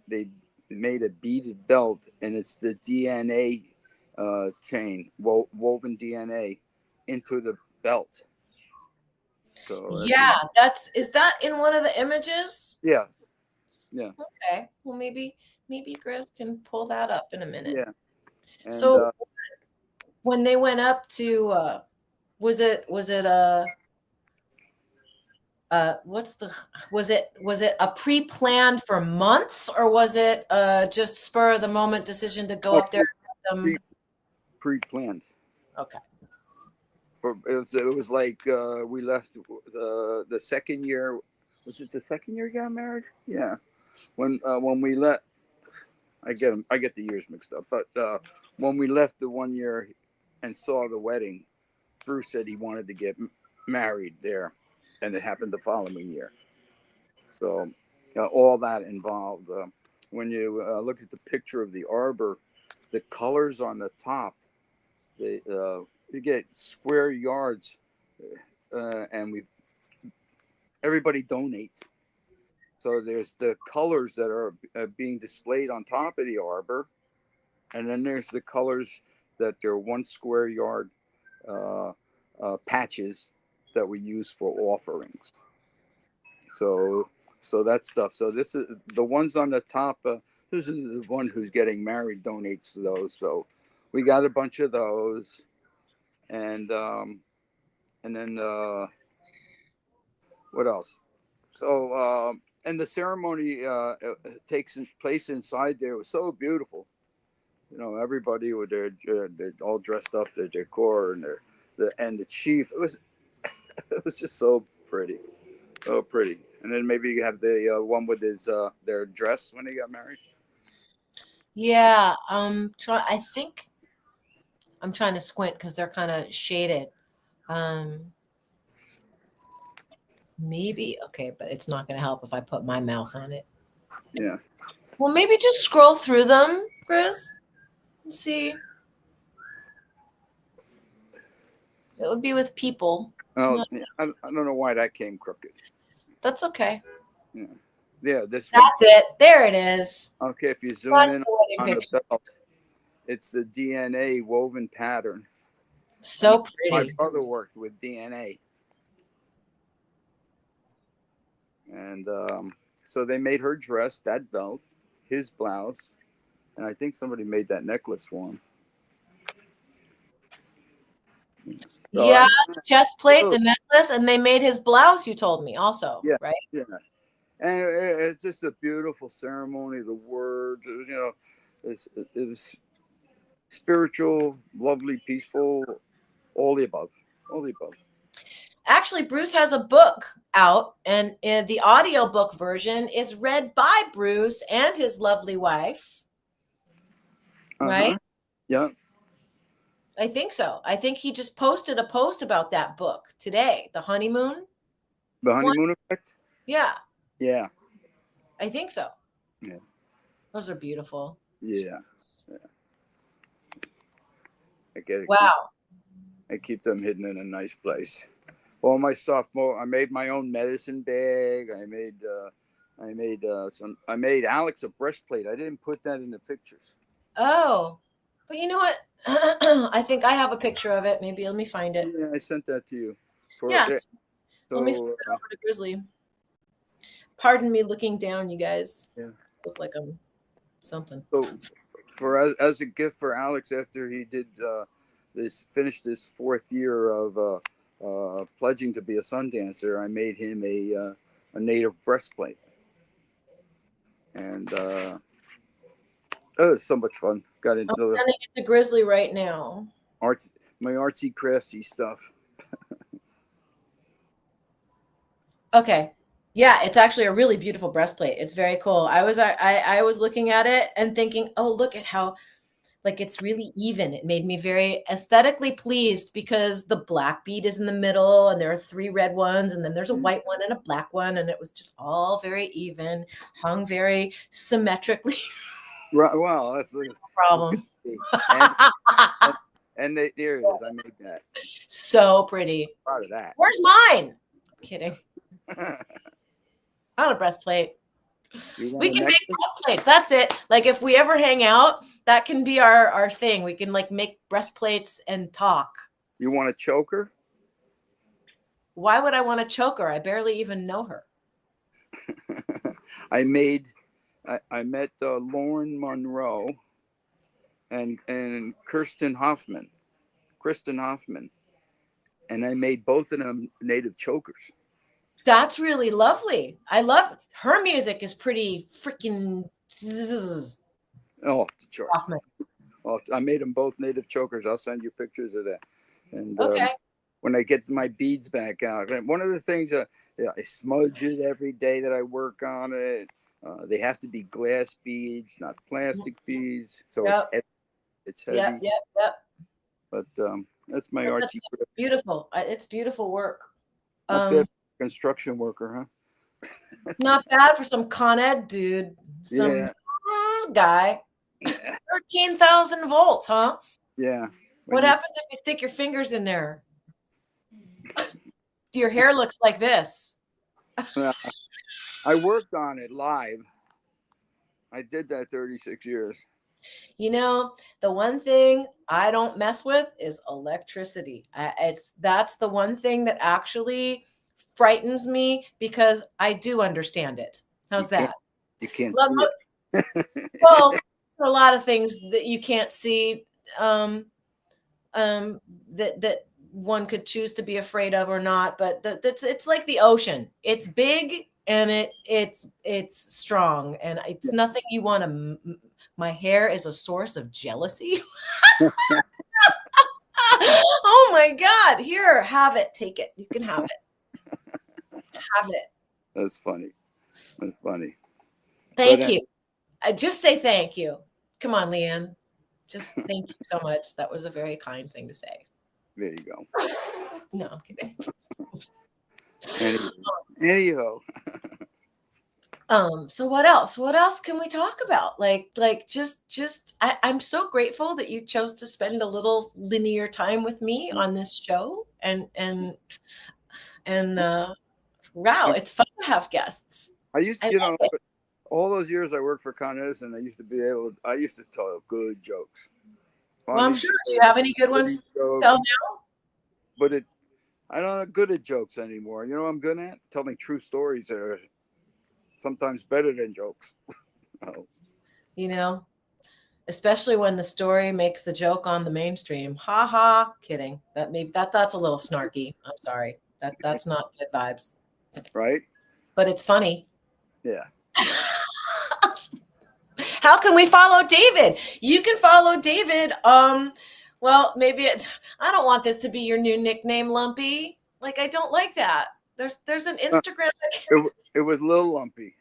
they made a beaded belt, and it's the DNA chain, woven DNA into the belt. So yeah, is that in one of the images? Yeah. Yeah. Okay. Well, maybe Chris can pull that up in a minute. Yeah. And, so when they went up to, was it a pre-planned for months, or was it just spur of the moment decision to go up there? Pre-planned. Okay. It was like we left the second year. Was it the second year we got married? Yeah. when we left, I get the years mixed up. But when we left the one year and saw the wedding, Bruce said he wanted to get married there, and it happened the following year. So all that involved. When you look at the picture of the arbor, the colors on the top, you get square yards, and everybody donates. So there's the colors that are being displayed on top of the arbor, and then there's the colors that are 1 square yard patches that we use for offerings. So that stuff. So this is the ones on the top. This is the one who's getting married donates those. So we got a bunch of those, and then what else? So and the ceremony takes place inside there. It was so beautiful. You know, everybody with they're all dressed up, their decor and the chief. It was just so pretty, so pretty. And then maybe you have the one with his their dress when they got married. Yeah, I think I'm trying to squint because they're kind of shaded. Maybe okay, but it's not going to help if I put my mouse on it. Yeah. Well, maybe just scroll through them, Chris. Let's see. It would be with people. Oh, yeah. I don't know why that came crooked. That's okay. Yeah. Yeah, this That's one. it. There it is. Okay, if you zoom That's in the wedding on picture. the belt, it's the DNA woven pattern. So My pretty. brother worked with DNA. And so they made her dress, that belt, his blouse, and I think somebody made that necklace for him. So Yeah, chest plate, the necklace, and they made his blouse, you told me also, yeah, right? Yeah. And it's just a beautiful ceremony, the words, you know, it was spiritual, lovely, peaceful, all the above, all the above. Actually, Bruce has a book out, and the audiobook version is read by Bruce and his lovely wife. Right? Yeah. I think so. I think he just posted a post about that book today, The Honeymoon. The Honeymoon Effect? Yeah. Yeah. I think so. Yeah. Those are beautiful. Yeah. Wow. I keep them hidden in a nice place. Well, my sophomore, I made my own medicine bag. I made Alex a breastplate. I didn't put that in the pictures. Oh, but you know what? I think I have a picture of it. Maybe let me find it. Yeah, I sent that to you. Yeah. So, let me flip it over to Grizzly. Pardon me looking down, you guys. Yeah. Look like I'm something. So, as a gift for Alex, after he did finished his 4th year of pledging to be a Sundancer, I made him a native breastplate, and it was so much fun. Got into I'm sending it to Grizzly right now. my artsy craftsy stuff. Okay. Yeah, it's actually a really beautiful breastplate. It's very cool. I was looking at it and thinking, oh, look at how like it's really even. It made me very aesthetically pleased because the black bead is in the middle and there are 3 red ones and then there's a white one and a black one and it was just all very even, hung very symmetrically. Right. Well, that's no problem. And there it is. I made that. So pretty. Proud of that. Where's mine? I'm kidding. On a breastplate. We can make breastplates. That's it. Like if we ever hang out, that can be our thing. We can like make breastplates and talk. You want a choker? Why would I want a choker? I barely even know her. I met Lauren Monroe and Kristen Hoffman, and I made both of them native chokers. That's really lovely. I love her music is pretty freaking off the charts. Well, I made them both native chokers. I'll send you pictures of that. And okay. When I get my beads back out, and one of the things I smudge it every day that I work on it. They have to be glass beads, not plastic beads. So Yep. it's heavy. It's heavy. Yep. But that's my That's artsy grip. beautiful. It's beautiful work. Not bad for a construction worker, huh? Not bad for some Con Ed dude. Some guy. 13,000 volts, huh? Yeah. What happens if you stick your fingers in there? Your hair looks like this. I worked on it live. I did that 36 years. You know, the one thing I don't mess with is electricity. That's the one thing that actually frightens me because I do understand it. How's that? You can't see it. Well, a lot of things that you can't see that one could choose to be afraid of or not, but it's like the ocean. It's big and it's strong and it's nothing you want to. My hair is a source of jealousy. Oh my God! Here, have it. Take it. You can have it. Have it. That's funny. That's funny. Thank you. Just say thank you. Come on, Liane. Just thank you so much. That was a very kind thing to say. There you go. No, I'm kidding. Anyhow. So what else? What else can we talk about? I'm so grateful that you chose to spend a little linear time with me on this show. And wow, it's fun to have guests. I used to, all those years I worked for Con Edison, I used to tell good jokes. Well, I'm sure. Do you have any good ones to tell now? But I'm not good at jokes anymore. You know what I'm good at? Telling true stories that are sometimes better than jokes. You know, especially when the story makes the joke on the mainstream. Ha ha, kidding. That's a little snarky. I'm sorry. That's not good vibes. Right? But it's funny. Yeah. How can we follow David? You can follow David. Well, maybe I don't want this to be your new nickname, Lumpy. Like, I don't like that. There's an Instagram. It was Lil Lumpy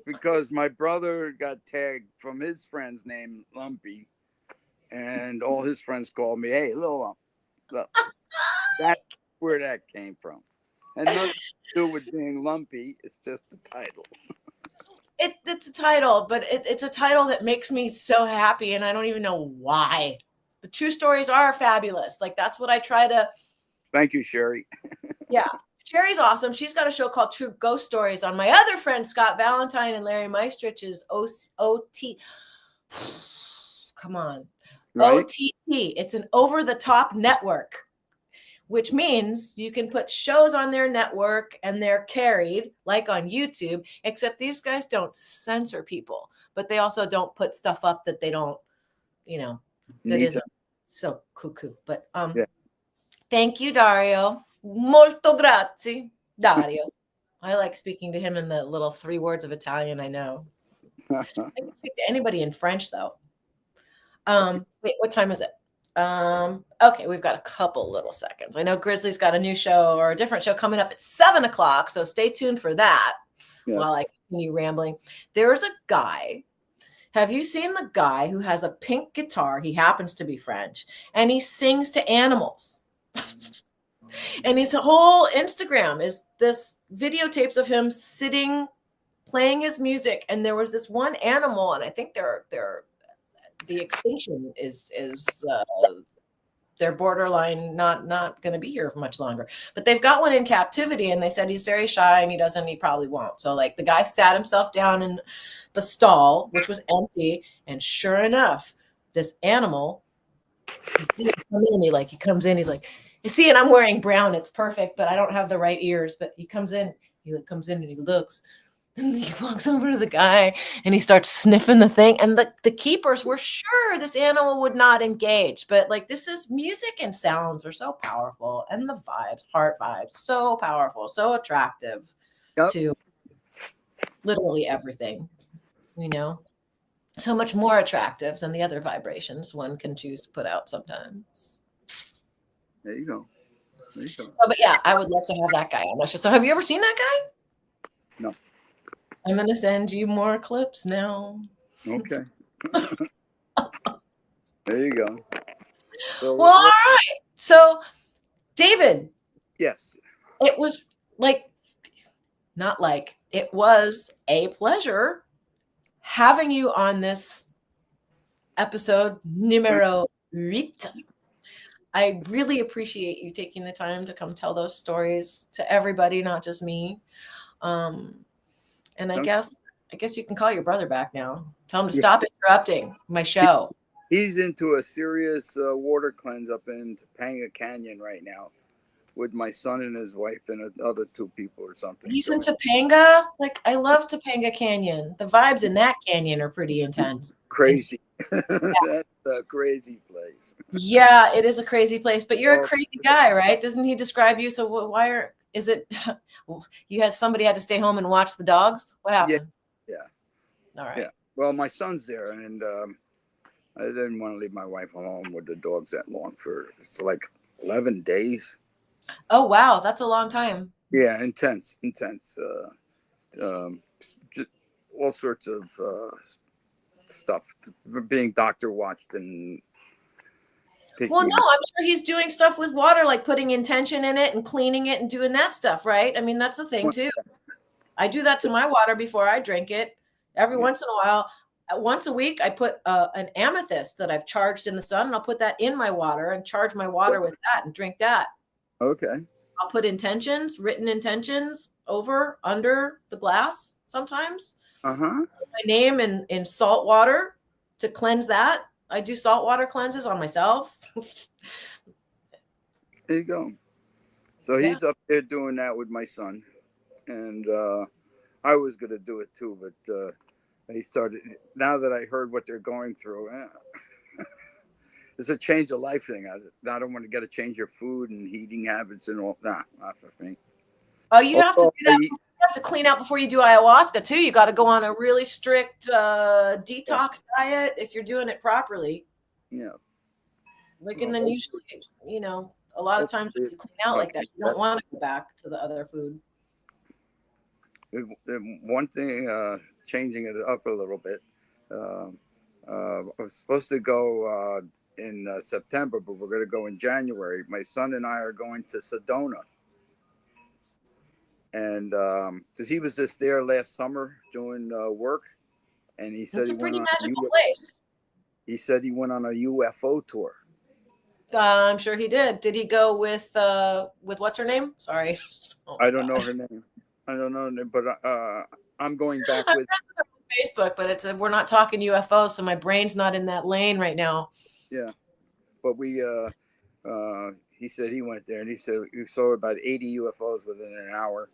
because my brother got tagged from his friend's name Lumpy, and all his friends called me, "Hey, Lil Lump." Look, that's where that came from, and nothing to do with being lumpy. It's just the title. It's a title, but it's a title that makes me so happy, and I don't even know why. The true stories are fabulous. Like, that's what I try to. Thank you, Sherry. Yeah. Sherry's awesome. She's got a show called True Ghost Stories on my other friend, Scott Valentine and Larry Meistrich's OT. Come on. Right? OTT. It's an over-the-top network, which means you can put shows on their network and they're carried, like on YouTube, except these guys don't censor people, but they also don't put stuff up that they don't, that isn't so cuckoo. But Thank you, Dario. Molto grazie, Dario. I like speaking to him in the little 3 words of Italian I know. I can speak to anybody in French, though. Wait, what time is it? Okay, we've got a couple little seconds. I know Grizzly's got a new show or a different show coming up at 7 o'clock, so stay tuned for that while I continue rambling. There's a guy. Have you seen the guy who has a pink guitar? He happens to be French, and he sings to animals. And his whole Instagram is this videotapes of him sitting, playing his music. And there was this one animal, and I think the extinction is they're borderline not going to be here for much longer. But they've got one in captivity, and they said he's very shy and he probably won't. So like the guy sat himself down in the stall, which was empty, and sure enough, this animal, he comes in, he's like, you see, and I'm wearing brown. It's perfect, but I don't have the right ears. But he comes in and he looks, and he walks over to the guy and he starts sniffing the thing. And the keepers were sure this animal would not engage. But like, this is music and sounds are so powerful, and the vibes, heart vibes, so powerful, so attractive to literally everything, so much more attractive than the other vibrations one can choose to put out sometimes. There you go. But yeah, I would love to have that guy on my show. So have you ever seen that guy? No. I'm going to send you more clips now. Okay. There you go. So, Well, all right. So, David, yes. it was it was a pleasure having you on this episode numero 8. I really appreciate you taking the time to come tell those stories to everybody, not just me. And I guess you can call your brother back now. Tell him to stop interrupting my show. He's into a serious water cleanse up in Topanga Canyon right now with my son and his wife and other 2 people or something. He's in Topanga. Like, I love Topanga Canyon. The vibes in that canyon are pretty intense. Crazy. That's a crazy place. Yeah, it is a crazy place, but you're a crazy guy, right? Doesn't he describe you? So somebody had to stay home and watch the dogs? What happened? Yeah. All right. Yeah. Well, my son's there, and I didn't want to leave my wife alone with the dogs that long it's like 11 days. Oh, wow. That's a long time. Yeah. Intense. All sorts of stuff, being doctor watched and well, no, I'm sure he's doing stuff with water, like putting intention in it and cleaning it and doing that stuff, right? I mean, that's the thing too. I do that to my water before I drink it. Every once in a while, once a week, I put an amethyst that I've charged in the sun, and I'll put that in my water and charge my water with that and drink that. Okay. I'll put written intentions under the glass sometimes. My name in salt water to cleanse that. I do saltwater cleanses on myself. There you go. So he's up there doing that with my son. And I was going to do it too, but he started, now that I heard what they're going through, it's a change of life thing. I don't want to get to change your food and eating habits and all. Not for me. Oh, you have to do that. You have to clean out before you do ayahuasca too. You got to go on a really strict detox diet if you're doing it properly. Yeah. And then usually, a lot of times when you clean out like that, you don't want to go back to the other food. One thing, changing it up a little bit. I was supposed to go in September, but we're going to go in January. My son and I are going to Sedona. And because he was just there last summer doing work, and he said it's a pretty magical place. He said he went on a UFO tour. I'm sure he did. Did he go with what's her name? Sorry, I don't know her name. I don't know her name, but I'm going back with Facebook. But we're not talking UFOs, so my brain's not in that lane right now. Yeah, but he said he went there, and he said he saw about 80 UFOs within an hour.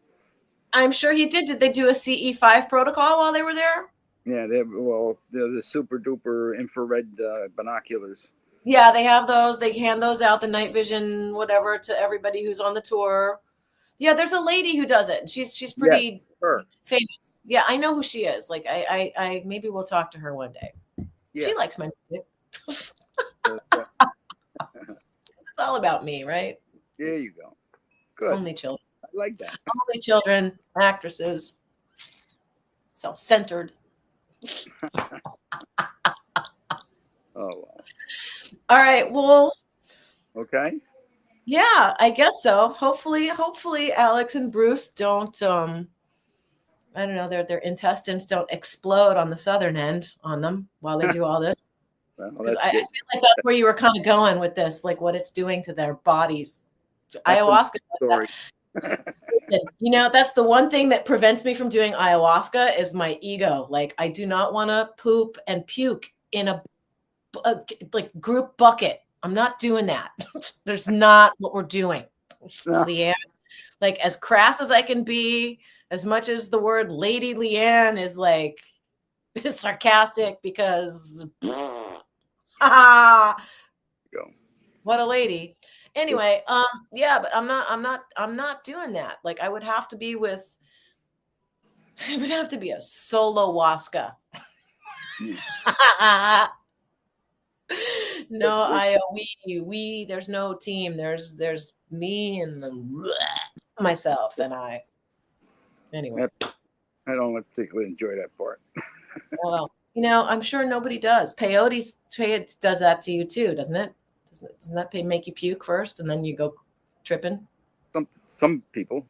I'm sure he did. Did they do a CE5 protocol while they were there? Yeah, they're the super duper infrared binoculars. Yeah, they have those. They hand those out, the night vision, whatever, to everybody who's on the tour. Yeah, there's a lady who does it. She's pretty famous. Yeah, I know who she is. Like, I maybe we'll talk to her one day. Yeah. She likes my music. It's all about me, right? There you go. Good. Only children. I like that. Only children, actresses, self-centered. Oh, wow. All right. Well. Okay. Yeah, I guess so. Hopefully, Alex and Bruce don't. I don't know. Their intestines don't explode on the southern end on them while they do all this. Well, I feel like that's where you were kind of going with this, like what it's doing to their bodies. That's ayahuasca. Listen, that's the one thing that prevents me from doing ayahuasca is my ego. Like, I do not want to poop and puke in a like group bucket. I'm not doing that. There's not what we're doing. No. Liane, like, as crass as I can be, as much as the word Lady Liane is like sarcastic because what a lady. Anyway, yeah, but I'm not doing that. Like, it would have to be a solo waska. No, we there's no team. There's me and myself and I. Anyway. I don't particularly enjoy that part. Well, you know, I'm sure nobody does. Peyote does that to you too, doesn't it? Doesn't that make you puke first and then you go tripping? Some people.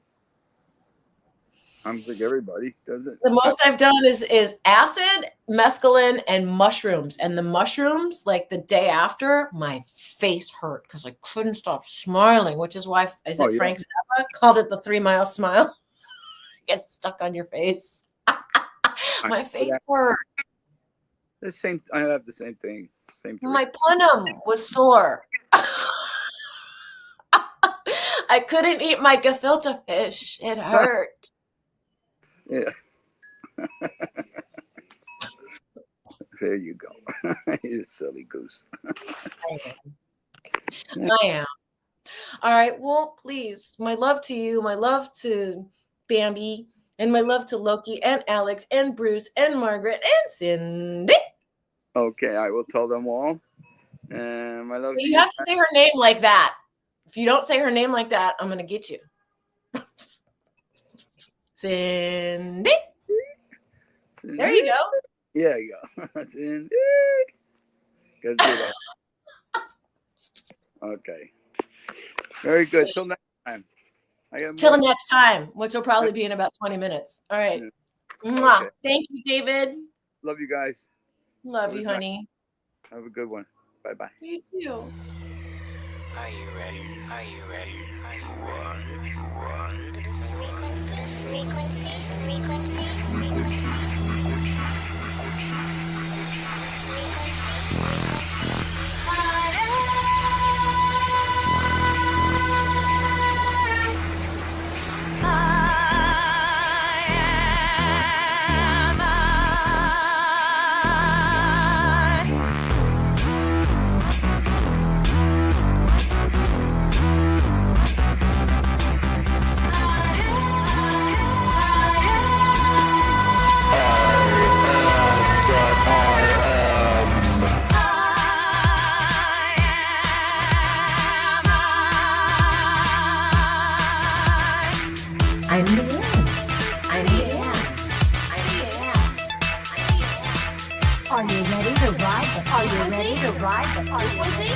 I don't think everybody does it. The most I've done is acid, mescaline, and mushrooms. And the mushrooms, like the day after, my face hurt because I couldn't stop smiling, which is why Frank Zappa called it the 3 Mile Smile. Gets stuck on your face. My face hurt. The same. I have the same thing. Same. My punum was sore. I couldn't eat my gefilte fish. It hurt. Yeah. There you go. You silly goose. I am. All right. Well, please, my love to you, my love to Bambi, and my love to Loki and Alex and Bruce and Margaret and Cindy. Okay, I will tell them all. And my love. You have to say her name like that. If you don't say her name like that, I'm gonna get you. Cindy. There you go. Yeah, you go. Cindy. Gotta do that. Okay. Very good. Till next time. Till next time, which will probably be in about 20 minutes. All right. Yeah. Okay. Thank you, David. Love you guys. Love you, honey. Have a good one. Bye-bye. You too. Are you ready? Are you ready? Are you ready? Frequency. I'm Liane. Are you ready to ride the frequency?